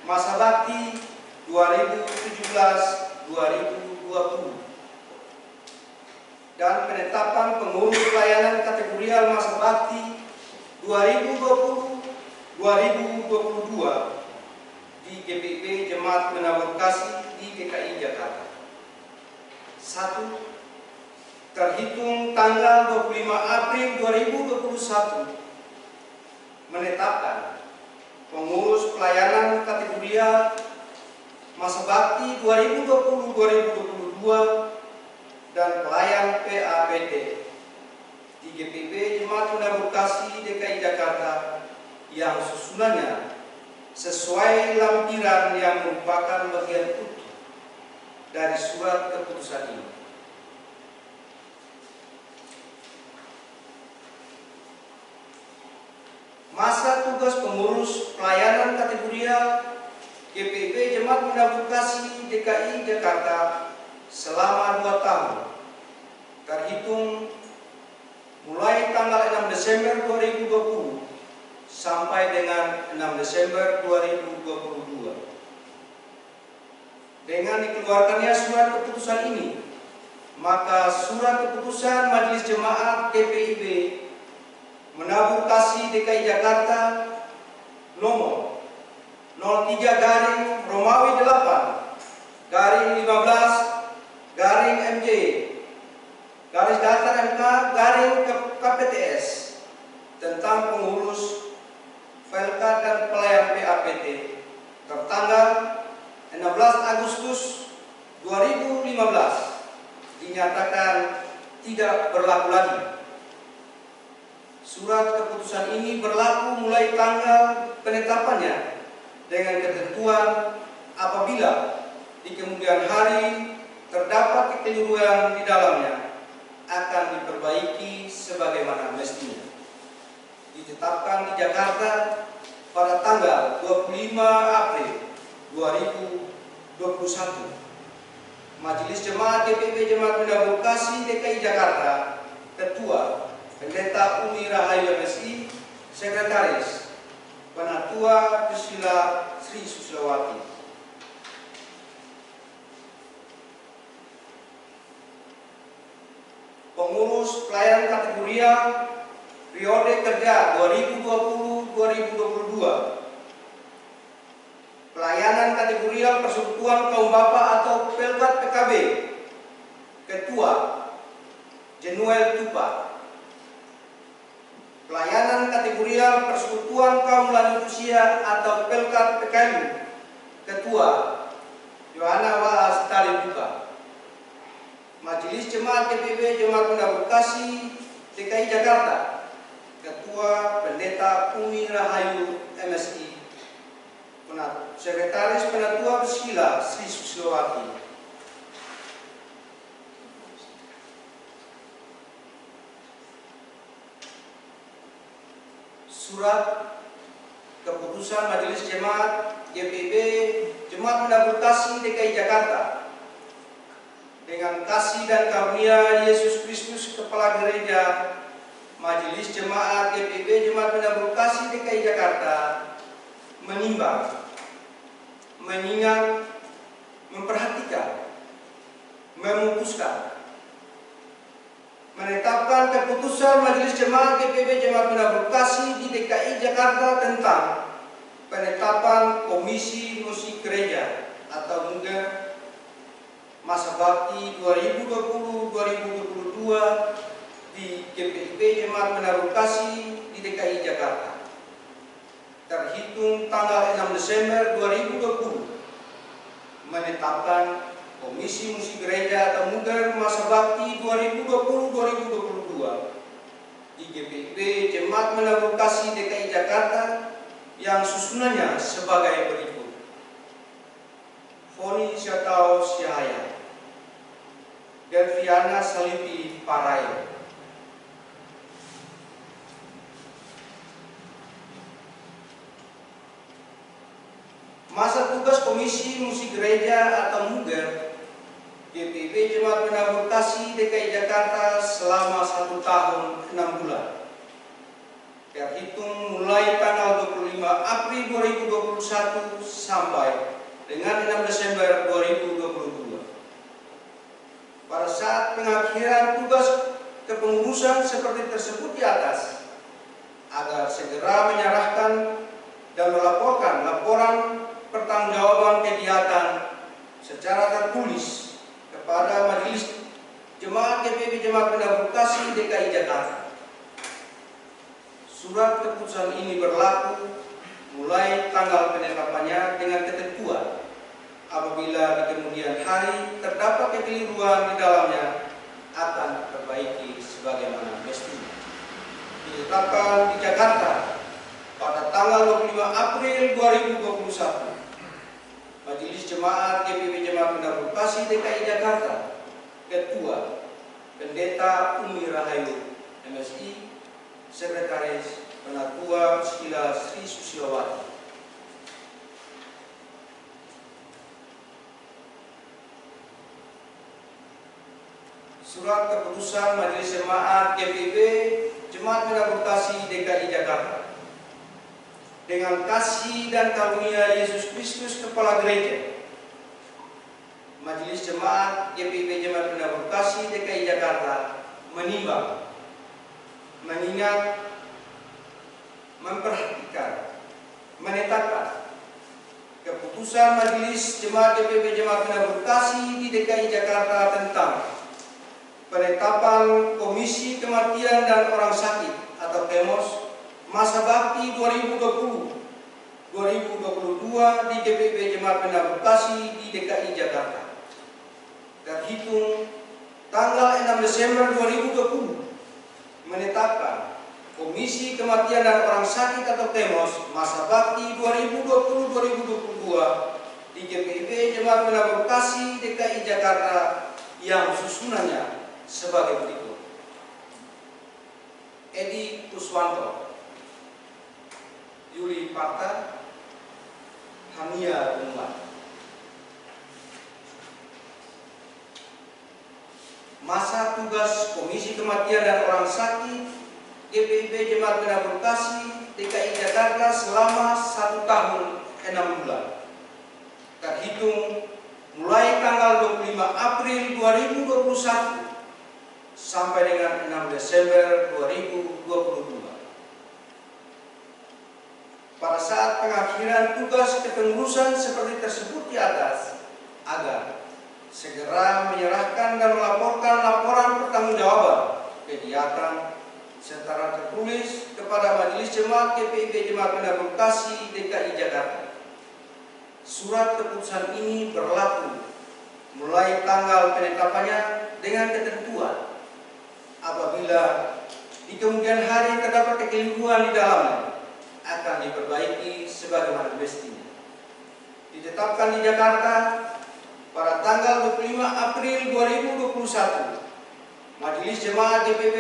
masa bakti 2017-2020 dan penetapan pengurus pelayanan kategorial masa bakti 2020-2022 di GPIB Jemaat Menabur Kasih di DKI Jakarta. 1. Terhitung tanggal 25 April 2021 menetapkan pengurus pelayanan kategorial masa bakti 2020-2022 dan pelayan PAPD di GPB Jemaat Menabur Kasih DKI Jakarta yang susunannya sesuai lampiran yang merupakan bagian utuh dari surat keputusan ini. Masa tugas pengurus pelayanan kategorial GPB Jemaat Menabur Kasih DKI Jakarta selama 2 tahun terhitung mulai tanggal 6 Desember 2020 sampai dengan 6 Desember 2022. Dengan dikeluarkannya surat keputusan ini, maka surat keputusan Majelis Jemaat GPIB Menabur Kasih DKI Jakarta nomor 03 Romawi 8 15 MJ garis datar MK KPTS tentang pengurus Velka dan pelayan PAPT tertanggal 16 Agustus 2015 dinyatakan tidak berlaku lagi. Surat keputusan ini berlaku mulai tanggal penetapannya dengan ketentuan apabila di kemudian hari terdapat kekeliruan di dalamnya akan diperbaiki sebagaimana mestinya. Ditetapkan di Jakarta pada tanggal 25 April 2021. Majelis Jemaat GPB Jemaat Menabur Kasih DKI Jakarta, Ketua Pendeta Umi Rahayu MSI, Sekretaris Penatua Priscilla Sri Susilawati. Pengurus pelayanan kategorial periode kerja 2020-2022. Pelayanan kategorial Persekutuan Kaum Bapa atau Pelkat PKB. Ketua Jenuel Tupa. Pelayanan kategorial Persekutuan Kaum Lanjut Usia atau Pelkat PKLU. Ketua Yohana Waas Tali Tupa. Majelis Jemaat GPB Jemaat Menabur Kasih DKI Jakarta, Ketua Pendeta Umi Rahayu MSI, Sekretaris Penatua Priscilla Sri Susilawati. Surat keputusan Majelis Jemaat GPB Jemaat Menabur Kasih DKI Jakarta dengan kasih dan karunia Yesus Kristus Kepala Gereja, Majelis Jemaat GPB Jemaat Menabur Kasih DKI Jakarta menimbang, mengingat, memperhatikan, memutuskan, menetapkan keputusan Majelis Jemaat GPB Jemaat Menabur Kasih di DKI Jakarta tentang penetapan Komisi Musik Gereja atau MUGER masa bakti 2020-2022 di GPIB Jemaat Menabur Kasih di DKI Jakarta terhitung tanggal 6 Desember 2020, menetapkan Komisi Musik Gereja atau MUGER masa bakti 2020-2022 di GPIB Jemaat Menabur Kasih DKI Jakarta yang susunannya sebagai berikut. Foni Syatau Syahaya, Delviana Salipi Parayo, masa tugas Komisi Musik Gereja atau MUGER GPIB Jemaat Menabur Kasih DKI Jakarta selama 1 tahun 6 bulan terhitung mulai tanggal 25 April 2021 sampai dengan 6 Desember 2022. Pada saat pengakhiran tugas kepengurusan seperti tersebut di atas, agar segera menyerahkan dan melaporkan laporan pertanggungjawaban kegiatan secara tertulis kepada Majelis Jemaat GPB Jemaat Menabur Kasih DKI Jakarta. Surat keputusan ini berlaku mulai tanggal penetapannya dengan ketentuan apabila di kemudian hari terdapat kekeliruan di dalamnya akan diperbaiki sebagaimana mestinya. ditetapkan di Jakarta pada tanggal 25 April 2021. Majelis Jemaat GPIB Jemaat Penabuh Kasih DKI Jakarta, Ketua Pendeta Umi Rahayu MSI, Sekretaris Penatua Sila Sri Susilowati. Surat keputusan Majelis Jemaat GPIB Jemaat Penabuh Kasih DKI Jakarta. Dengan kasih dan karunia Yesus Kristus Kepala Gereja, Majelis Jemaat GPIB Jemaat Penabuh Kasih DKI Jakarta menimbang, mengingat, memperhatikan, menetapkan keputusan Majelis Jemaat GPIB Jemaat Penabuh Kasih di DKI Jakarta tentang penetapan Komisi Kematian dan Orang Sakit atau KEMOS masa bakti 2020-2022 di GPIB Jemaat Penabuh Kasih di DKI Jakarta. Terhitung tanggal 6 Desember 2020 menetapkan Komisi Kematian dan Orang Sakit atau KEMOS masa bakti 2020-2022 di GPIB Jemaat Penabuh Kasih DKI Jakarta yang susunannya sebagai berikut. Edi Kuswanto, Yuli Pakta, Hania Umar. Masa tugas Komisi Kematian dan Orang Sakit GPIB Jemaat Penabuh Kasih DKI Jakarta selama 1 tahun 6 bulan. Terhitung mulai tanggal 25 April 2021 sampai dengan 6 Desember 2022. Pada saat pengakhiran tugas kepengurusan seperti tersebut di atas, agar segera menyerahkan dan melaporkan laporan pertanggungjawaban kegiatan secara tertulis kepada Majelis Jemaat GPIB Jemaat Penabuh Kasih DKI Jakarta. Surat keputusan ini berlaku mulai tanggal penetapannya dengan ketentuan apabila di kemudian hari terdapat kekeliruan di dalamnya akan diperbaiki sebagaimana mestinya. Ditetapkan di Jakarta pada tanggal 25 April 2021, Majelis Jemaat GPIB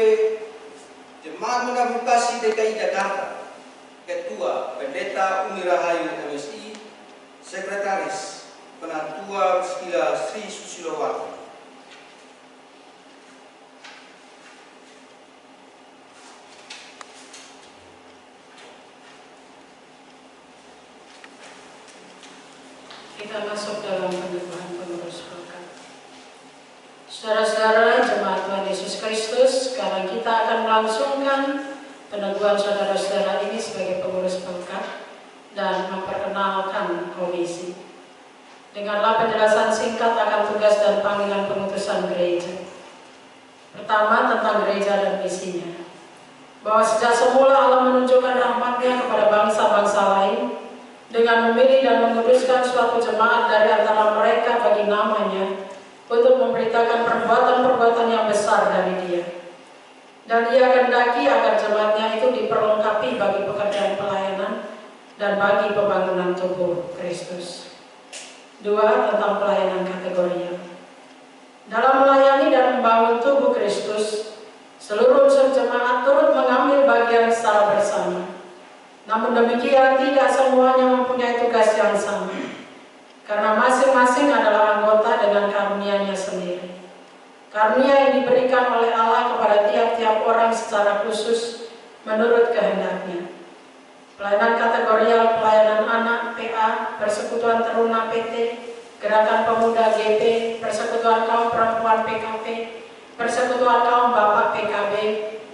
Jemaat Penabuh Kasih DKI Jakarta, Ketua Pendeta Umi Rahayu MSI, Sekretaris Penatua Sila Sri Susilowati. Kita masuk dalam peneguhan pengurus pelkat. Saudara-saudara jemaat Tuhan Yesus Kristus, sekarang kita akan melangsungkan peneguhan saudara-saudara ini sebagai pengurus pelkat dan memperkenalkan komisi. Dengarlah penjelasan singkat akan tugas dan panggilan pengutusan gereja. Pertama, tentang gereja dan misinya. Bahwa sejak semula Allah menunjukkan rahmat-Nya kepada bangsa-bangsa lain dengan memilih dan menguduskan suatu jemaat dari antara mereka bagi namanya untuk memberitakan perbuatan-perbuatan yang besar dari Dia. Dan Ia kehendaki agar jemaatnya itu diperlengkapi bagi pekerjaan pelayanan dan bagi pembangunan tubuh Kristus. 2. Tentang pelayanan kategorial. Dalam melayani dan membangun tubuh Kristus, seluruh unsur jemaat turut mengambil bagian secara bersama. Namun demikian tidak semuanya mempunyai tugas yang sama, karena masing-masing adalah anggota dengan karunia-Nya sendiri. Karunia yang diberikan oleh Allah kepada tiap-tiap orang secara khusus menurut kehendak-Nya. Pelayanan kategorial, pelayanan anak PA, persekutuan teruna PT, gerakan pemuda GP, persekutuan kaum perempuan PKP, persekutuan kaum bapak PKB,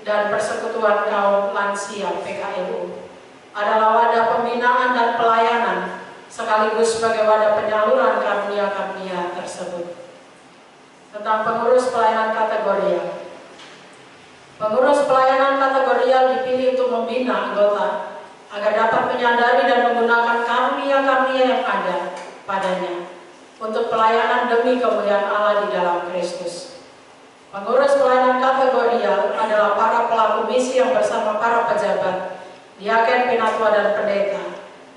dan persekutuan kaum lansia PKLU. Adalah wadah pembinaan dan pelayanan sekaligus sebagai wadah penyaluran karunia-karunia tersebut. Tentang pengurus pelayanan kategorial. Pengurus pelayanan kategorial dipilih untuk membina anggota agar dapat menyadari dan menggunakan karunia-karunia yang ada padanya untuk pelayanan demi kemuliaan Allah di dalam Kristus. Pengurus pelayanan kategorial kategorial adalah para pelaku misi yang bersama para pejabat, diaken, penatua, dan pendeta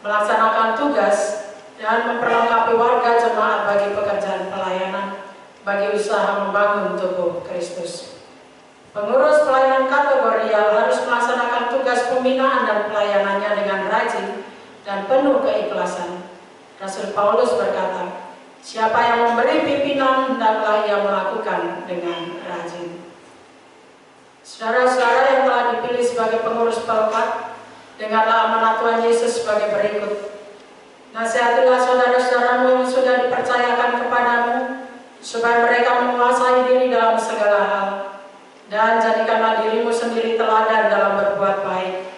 melaksanakan tugas dan memperlengkapi warga jemaat bagi pekerjaan pelayanan bagi usaha membangun tubuh Kristus. Pengurus pelayanan kategorial harus melaksanakan tugas pembinaan dan pelayanannya dengan rajin dan penuh keikhlasan. Rasul Paulus berkata, siapa yang memberi pimpinan hendaklah ia melakukan dengan rajin. Saudara-saudara yang telah dipilih sebagai pengurus Pelkat, dengarlah amanat Tuhan Yesus sebagai berikut. Nasihatilah saudara-saudaramu yang sudah dipercayakan kepadamu, supaya mereka menguasai diri dalam segala hal, dan jadikanlah dirimu sendiri teladan dalam berbuat baik.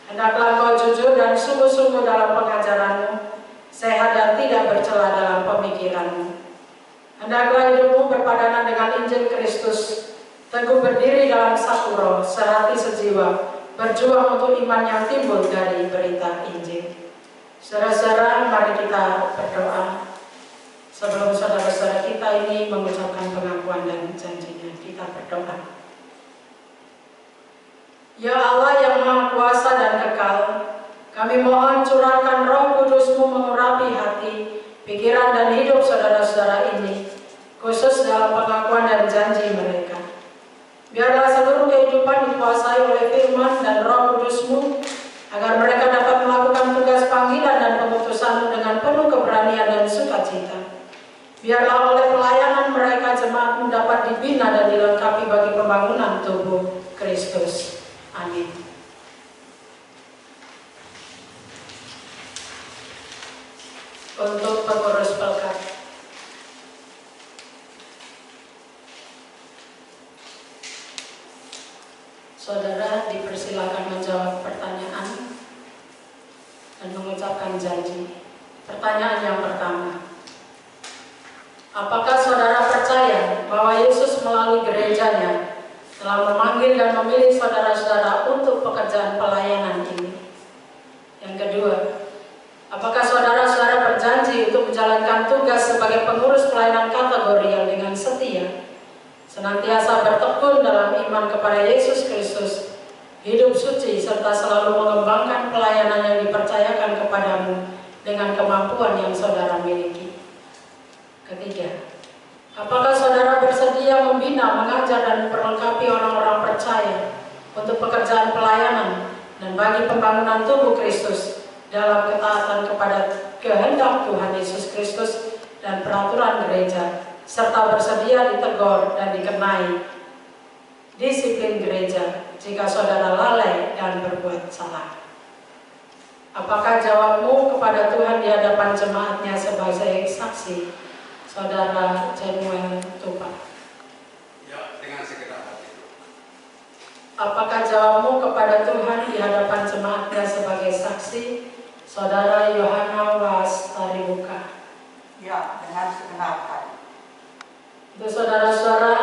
Hendaklah kau jujur dan sungguh-sungguh dalam pengajaranmu, sehat dan tidak bercela dalam pemikiranmu. Hendaklah hidupmu berpadanan dengan Injil Kristus, teguh berdiri dalam satu roh, sehati sejiwa, berjuang untuk iman yang timbul dari berita Injil. Saudara-saudara, mari kita berdoa. Sebelum saudara-saudara kita ini mengucapkan pengakuan dan janjinya, kita berdoa. Ya Allah yang Maha Kuasa dan Kekal, kami mohon curahkan Roh Kudus-Mu mengurapi hati, pikiran dan hidup saudara-saudara ini, khusus dalam pengakuan dan janji mereka. Biarlah seluruh kehidupan dikuasai oleh firman dan Roh Kudus-Mu, agar mereka dapat melakukan tugas panggilan dan pengutusan-Mu dengan penuh keberanian dan sukacita. Biarlah oleh pelayanan mereka jemaat-Mu dapat dibina dan dilengkapi bagi pembangunan tubuh Kristus. Amin. Untuk pengurus Pelkat, saudara dipersilakan menjawab pertanyaan dan mengucapkan janji. Pertanyaan yang pertama, apakah saudara percaya bahwa Yesus melalui gerejanya telah memanggil dan memilih saudara-saudara untuk pekerjaan pelayanan ini? Yang kedua, apakah saudara-saudara berjanji untuk menjalankan tugas sebagai pengurus pelayanan kategorial dengan setia, senantiasa bertekun dalam iman kepada Yesus Kristus, hidup suci, serta selalu mengembangkan pelayanan yang dipercayakan kepadamu dengan kemampuan yang saudara miliki? Ketiga, apakah saudara bersedia membina, mengajar, dan memperlengkapi orang-orang percaya untuk pekerjaan pelayanan dan bagi pembangunan tubuh Kristus dalam ketaatan kepada kehendak Tuhan Yesus Kristus dan peraturan gereja, serta bersedia ditegur dan dikenai disiplin gereja jika saudara lalai dan berbuat salah? Apakah jawabmu kepada Tuhan di hadapan jemaatnya sebagai saksi? Saudara Jemuel Tupak. Ya, dengan segenap hati. Apakah jawabmu kepada Tuhan di hadapan jemaatnya sebagai saksi? Saudara Yohana Was Taribuka. Ya, dengan segenap hati. Untuk saudara-saudara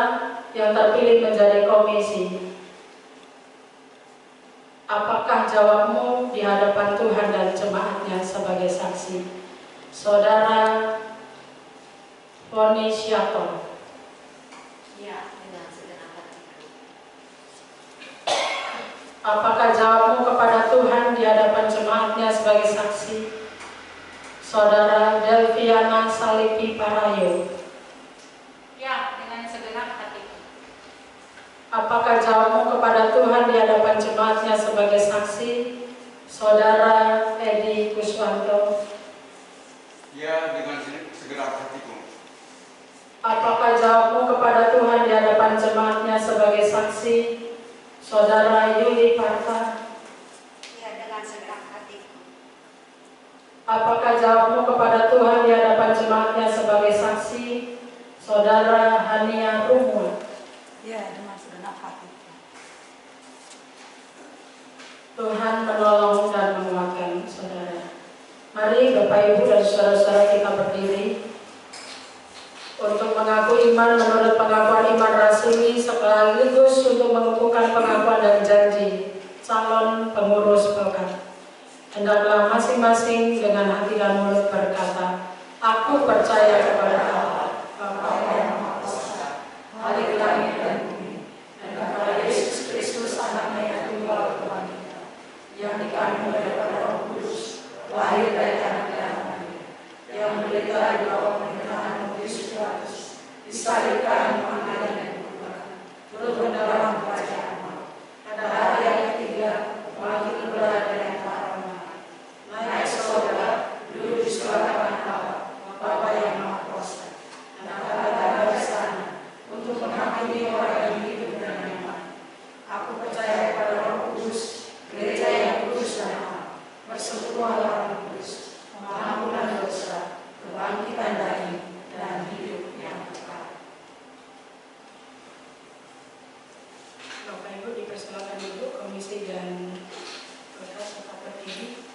yang terpilih menjadi komisi, apakah jawabmu di hadapan Tuhan dan jemaatnya sebagai saksi? Saudara Foni Syato. Ya, dengan segenap hatiku. Apakah jawabmu kepada Tuhan di hadapan jemaatnya sebagai saksi? Saudara Delviana Salipi Parayo. Ya, dengan segenap hatiku. Apakah jawabmu kepada Tuhan di hadapan jemaatnya sebagai saksi? Saudara Edi Kuswanto. Ya, dengan segenap hatiku. Apakah jawabmu kepada Tuhan di hadapan jemaatnya sebagai saksi? Saudara Yuli Parta. Ya, dengan segenap hatiku. Apakah jawabmu kepada Tuhan di hadapan jemaatnya sebagai saksi? Saudara Hania Rumwa. Ya, dengan segenap hatiku. Tuhan menolong dan menguatkan saudara. Mari Bapak Ibu dan saudara-saudara kita berdiri untuk mengaku iman menurut pengakuan iman rasmi, sekaligus untuk mengukuhkan pengakuan dan janji calon pengurus Pelkat. Hendaklah masing-masing dengan hati dan mulut berkata, aku percaya kepada Allah, Bapa yang Maha Kuasa, Khalik langit dan bumi, dan lahir dari anak Maria, yang menderita di bawah pemerintahan Pontius Pilatus, disalibkan, mati dan dikuburkan, turun ke dalam kerajaan maut. Pada hari yang ketiga, bangkit kembali dari antara mati, naik ke surga, duduk di sebelah kanan Allah, Bapa yang Maha Kuasa, dan akan datang dari sana untuk menghakimi orang yang hidup dan yang mati. Aku percaya pada Roh Kudus, gereja yang kudus dan am, persekutuan orang kudus, pengampunan dosa, kebangkitan daging, dan hidup yang kekal. Bapak Ibu dipersilakan duduk, komisi dan berkas tetap berdiri.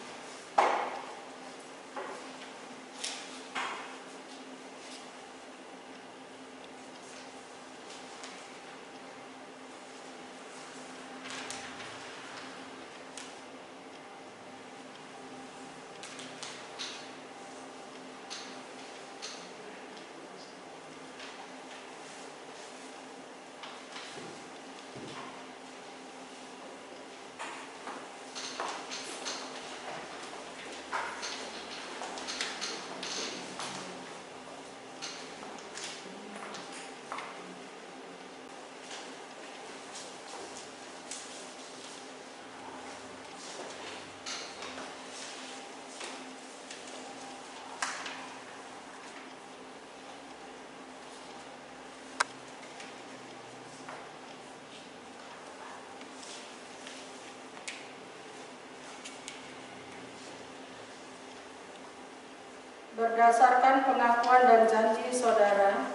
Berdasarkan pengakuan dan janji saudara,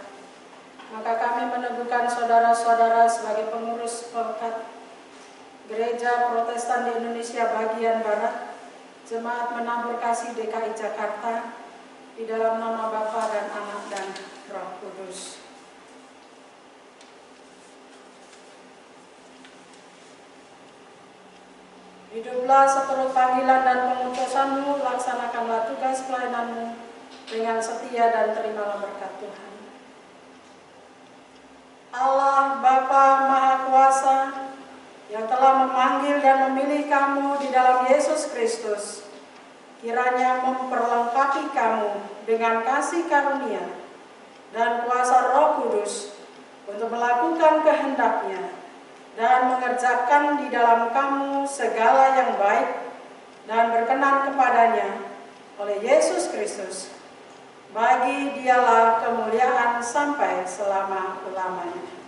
maka kami meneguhkan saudara-saudara sebagai pengurus Pelkat Gereja Protestan di Indonesia bagian Barat, Jemaat Menabur Kasih DKI Jakarta, di dalam nama Bapa dan Anak dan Roh Kudus. Hiduplah seturut panggilan dan pengutusanmu, laksanakanlah tugas pelayananmu dengan setia dan terimalah berkat Tuhan. Allah Bapa Maha Kuasa yang telah memanggil dan memilih kamu di dalam Yesus Kristus, kiranya memperlengkapi kamu dengan kasih karunia dan kuasa Roh Kudus untuk melakukan kehendak-Nya dan mengerjakan di dalam kamu segala yang baik dan berkenan kepadanya oleh Yesus Kristus. Bagi Dialah kemuliaan sampai selama-lamanya.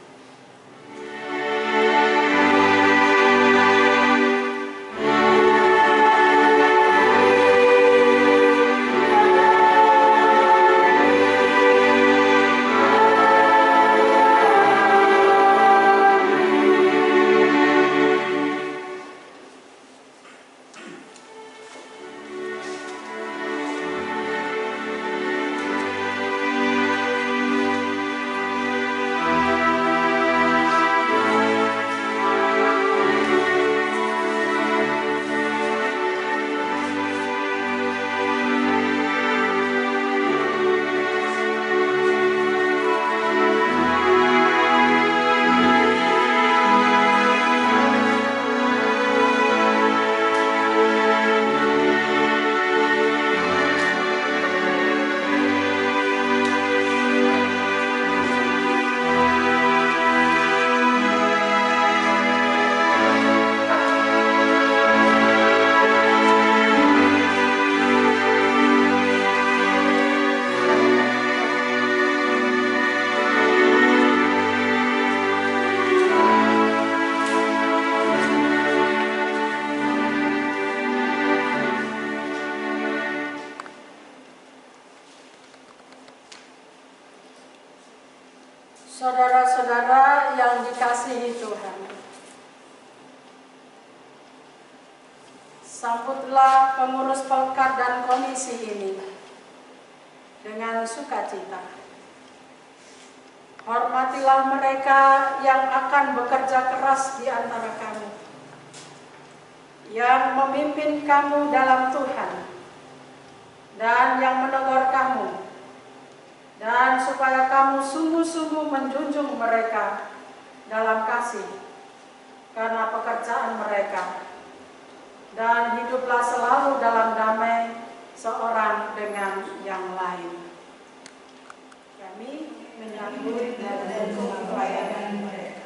Saudara-saudara yang dikasihi Tuhan, sambutlah pengurus Pelkat dan komisi ini dengan sukacita. Hormatilah mereka yang akan bekerja keras di antara kamu, yang memimpin kamu dalam Tuhan, dan yang menegur kamu, dan supaya kamu sungguh-sungguh menjunjung mereka dalam kasih karena pekerjaan mereka, dan hiduplah selalu dalam damai menyambut dan mendukung pelayanan mereka.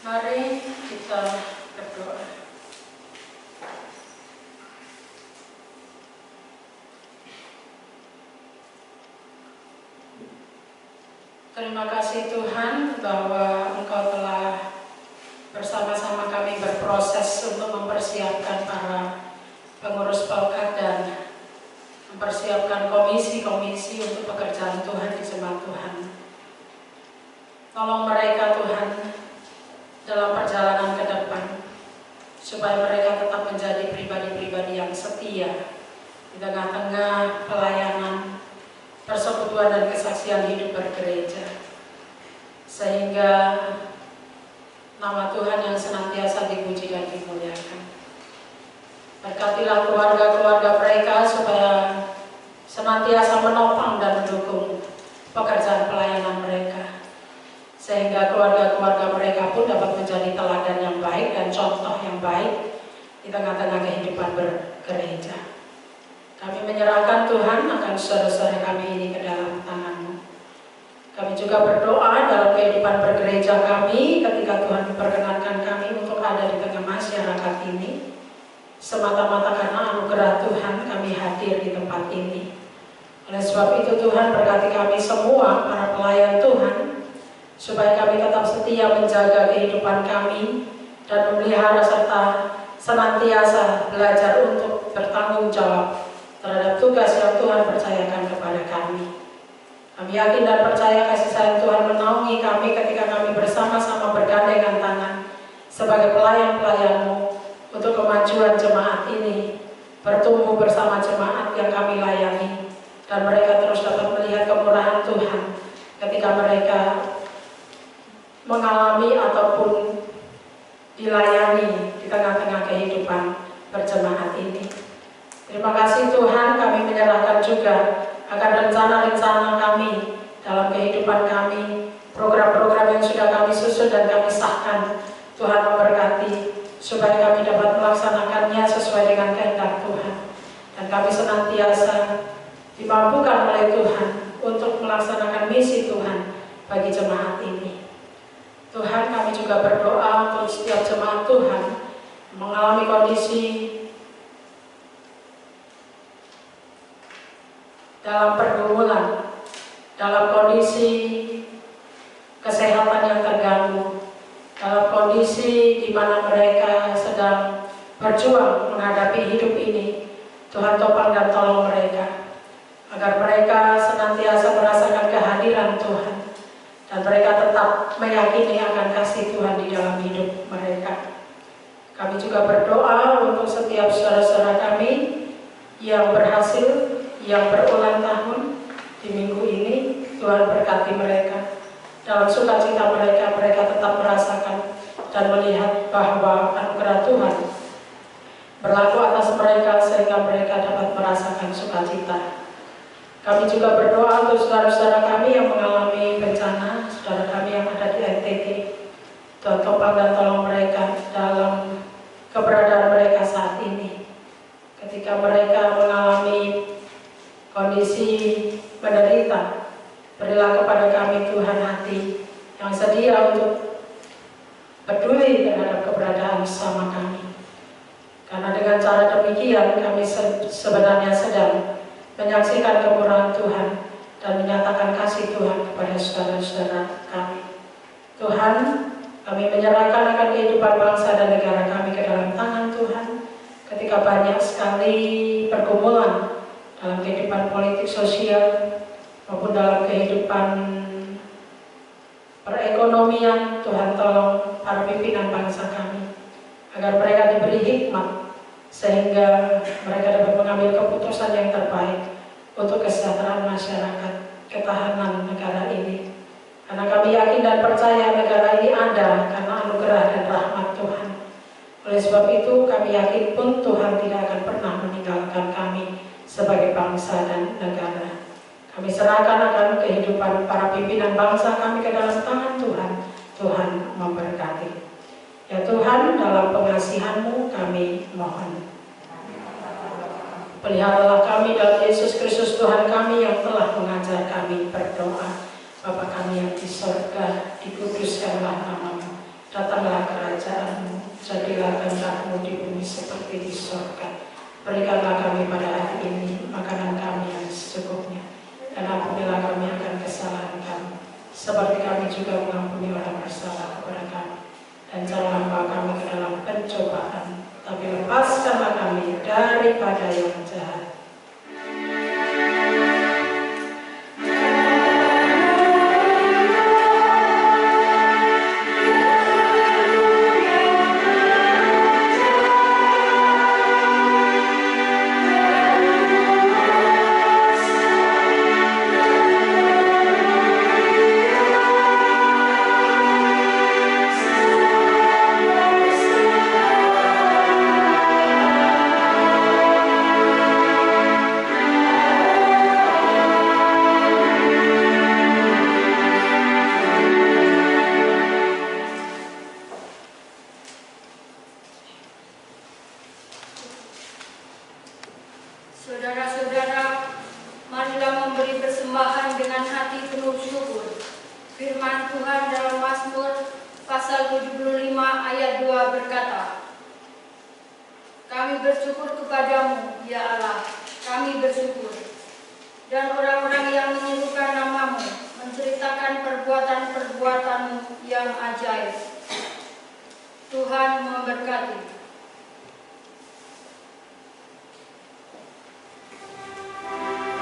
Mari kita berdoa. Terima kasih Tuhan bahwa Engkau telah bersama-sama kami berproses untuk mempersiapkan para pengurus Pelkat dan mempersiapkan komisi-komisi untuk pekerjaan Tuhan di jemaat Tuhan. Tolong mereka Tuhan dalam perjalanan ke depan, supaya mereka tetap menjadi pribadi-pribadi yang setia di tengah-tengah pelayanan, persekutuan dan kesaksian hidup bergereja, sehingga nama Tuhan yang senantiasa dipuji dan dimuliakan. Berkatilah keluarga-keluarga mereka supaya senantiasa menopang dan mendukung pekerjaan pelayanan mereka, sehingga keluarga-keluarga mereka pun dapat menjadi teladan yang baik dan contoh yang baik di tengah-tengah kehidupan bergereja. Kami menyerahkan Tuhan akan saudara-saudara kami ini ke dalam tangan-Mu. Kami juga berdoa dalam kehidupan bergereja kami ketika Tuhan memperkenankan kami untuk ada di tengah masyarakat ini. Semata-mata karena anugerah Tuhan kami hadir di tempat ini. Oleh sebab itu Tuhan berkati kami semua para pelayan Tuhan, supaya kami tetap setia menjaga kehidupan kami dan memelihara serta senantiasa belajar untuk bertanggung jawab terhadap tugas yang Tuhan percayakan kepada kami. Kami yakin dan percaya kasih sayang Tuhan menaungi kami ketika kami bersama-sama bergandengan tangan sebagai pelayan-pelayan-Mu untuk kemajuan jemaat ini, bertumbuh bersama jemaat yang kami layani, dan mereka terus dapat melihat kemurahan Tuhan ketika mereka mengalami ataupun dilayani di tengah-tengah kehidupan berjemaat ini. Terima kasih Tuhan, kami menyerahkan juga akan rencana-rencana kami dalam kehidupan kami, program-program yang sudah kami susun dan kami sahkan. Tuhan memberkati supaya kami dapat melaksanakannya sesuai dengan kehendak Tuhan, dan kami senantiasa dimampukan oleh Tuhan untuk melaksanakan misi Tuhan bagi jemaat ini. Tuhan, kami juga berdoa untuk setiap jemaat Tuhan mengalami kondisi dalam pergumulan, dalam kondisi kesehatan yang terganggu, dalam kondisi di mana mereka sedang berjuang menghadapi hidup ini. Tuhan topang dan tolong mereka, agar mereka senantiasa merasakan kehadiran Tuhan, dan mereka tetap meyakini akan kasih Tuhan di dalam hidup mereka. Kami juga berdoa untuk setiap saudara-saudara kami yang berhasil, yang berulang tahun di minggu ini. Tuhan berkati mereka. Dalam sukacita mereka, mereka tetap merasakan dan melihat bahwa anugerah Tuhan berlaku atas mereka sehingga mereka dapat merasakan sukacita. Kami juga berdoa untuk saudara-saudara kami yang mengalami bencana, saudara kami yang ada di NTT. Tuhan topang dan tolong mereka dalam keberadaan mereka saat ini. Ketika ketika mereka mengalami kondisi menderita. Berilah kepada kami Tuhan hati yang sedia untuk peduli terhadap keberadaan sesama kami. Karena dengan cara demikian kami sebenarnya sedang menyaksikan kemurahan Tuhan dan menyatakan kasih Tuhan kepada saudara-saudara kami. Tuhan, kami menyerahkan akan kehidupan bangsa dan negara kami ke dalam tangan Tuhan. Ketika banyak sekali pergumulan dalam kehidupan politik sosial maupun dalam kehidupan perekonomian, Tuhan tolong para pimpinan bangsa kami agar mereka diberi hikmat sehingga mereka dapat mengambil keputusan yang terbaik untuk kesejahteraan masyarakat, ketahanan negara ini. Karena kami yakin dan percaya negara ini ada karena anugerah dan rahmat Tuhan. Oleh sebab itu kami yakin pun Tuhan tidak akan pernah meninggalkan kami sebagai bangsa dan negara. Kami serahkan akan kehidupan para pimpinan bangsa kami ke dalam tangan Tuhan. Tuhan memberkati. Ya Tuhan, dalam pengasihan-Mu kami mohon. Peliharalah kami dalam Yesus Kristus Tuhan kami yang telah mengajar kami berdoa. Bapa kami yang di sorga, dikuduskanlah nama-Mu. Datanglah kerajaan-Mu, jadilah kehendak-Mu di bumi seperti di sorga. Berikanlah kami pada hari ini makanan kami yang secukupnya. Dan ampunilah kami akan kesalahan kami, seperti kami juga mengampuni orang bersalah kepada kami. Dan janganlah membawa kami ke dalam pencobaan, tapi lepaskanlah kami daripada yang jahat. Saudara-saudara, marilah memberi persembahan dengan hati penuh syukur. Firman Tuhan dalam Mazmur pasal 75 ayat 2 berkata, "Kami bersyukur kepadamu, ya Allah, kami bersyukur. Dan orang-orang yang menyerukan nama-Mu menceritakan perbuatan-perbuatan-Mu yang ajaib." Tuhan memberkati. Amin.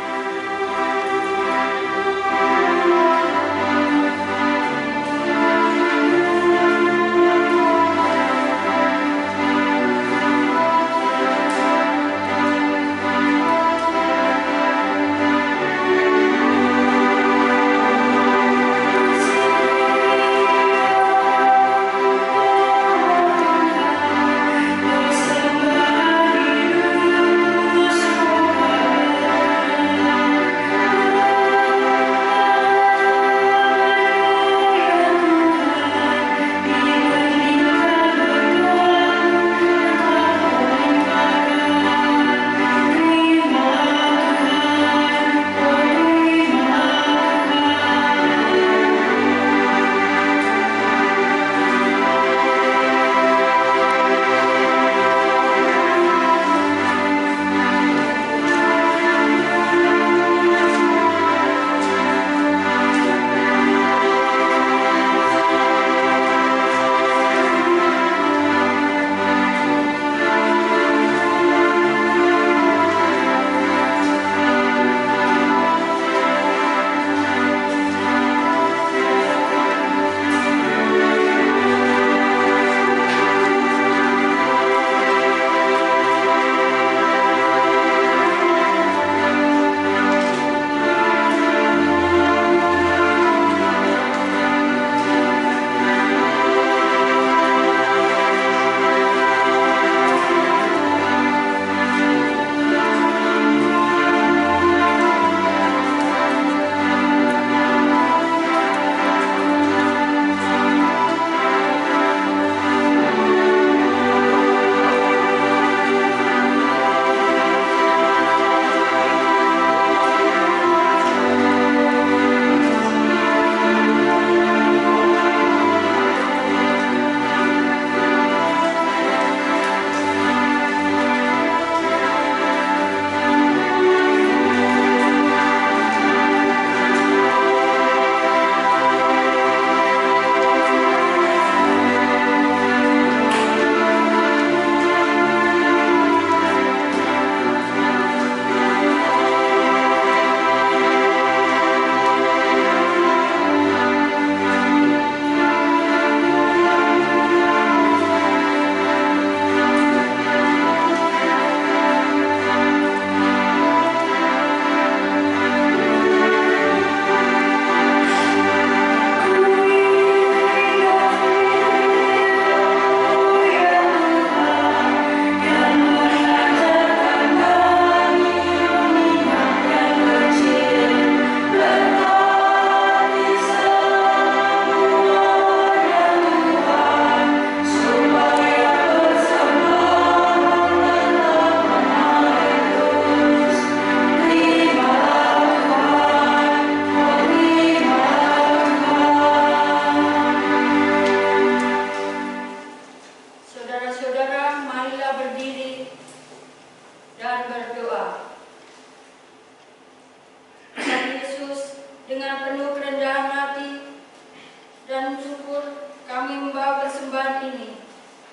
persembahan ini,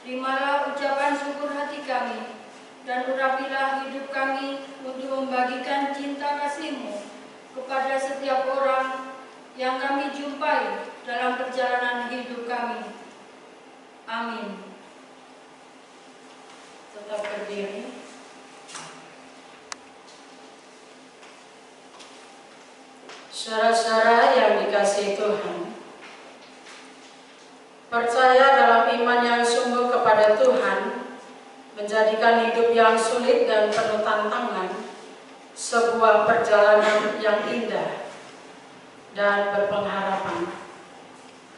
terimalah ucapan syukur hati kami, dan urapilah hidup kami untuk membagikan cinta kasih-Mu kepada setiap orang yang kami jumpai dalam perjalanan hidup kami. Amin. Tetap berdiri. Saudara-saudara yang dikasihi Tuhan, percaya dalam iman yang sungguh kepada Tuhan menjadikan hidup yang sulit dan penuh tantangan sebuah perjalanan yang indah dan berpengharapan.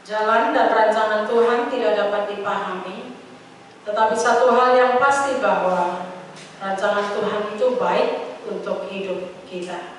Jalan dan rancangan Tuhan tidak dapat dipahami, tetapi satu hal yang pasti bahwa rancangan Tuhan itu baik untuk hidup kita.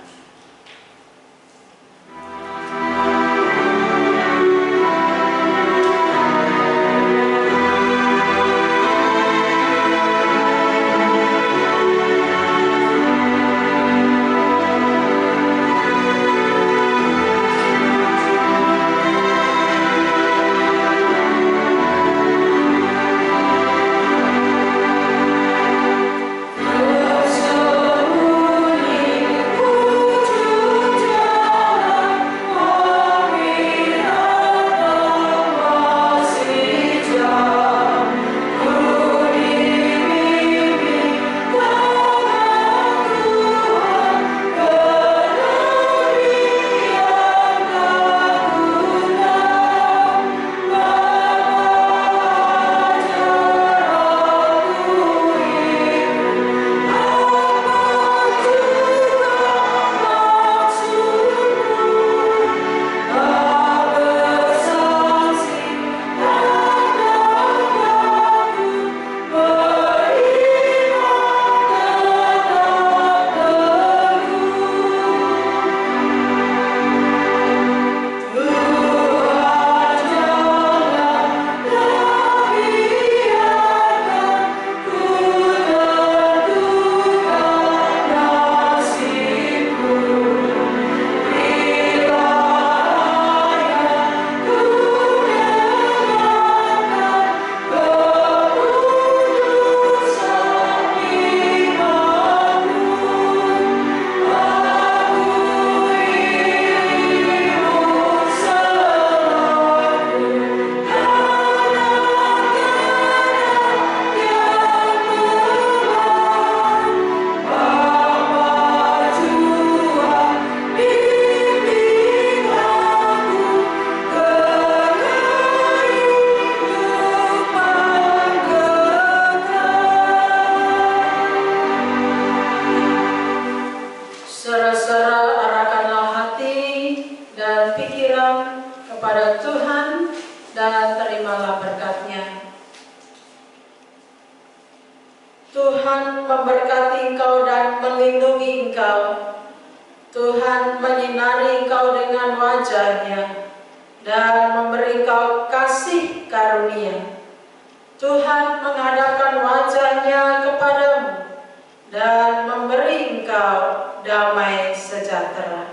kepada Tuhan dan terimalah berkat-Nya. Tuhan memberkati engkau dan melindungi engkau. Tuhan menyinari engkau dengan wajah-Nya dan memberi engkau kasih karunia. Tuhan menghadapkan wajah-Nya kepadamu dan memberi engkau damai sejahtera.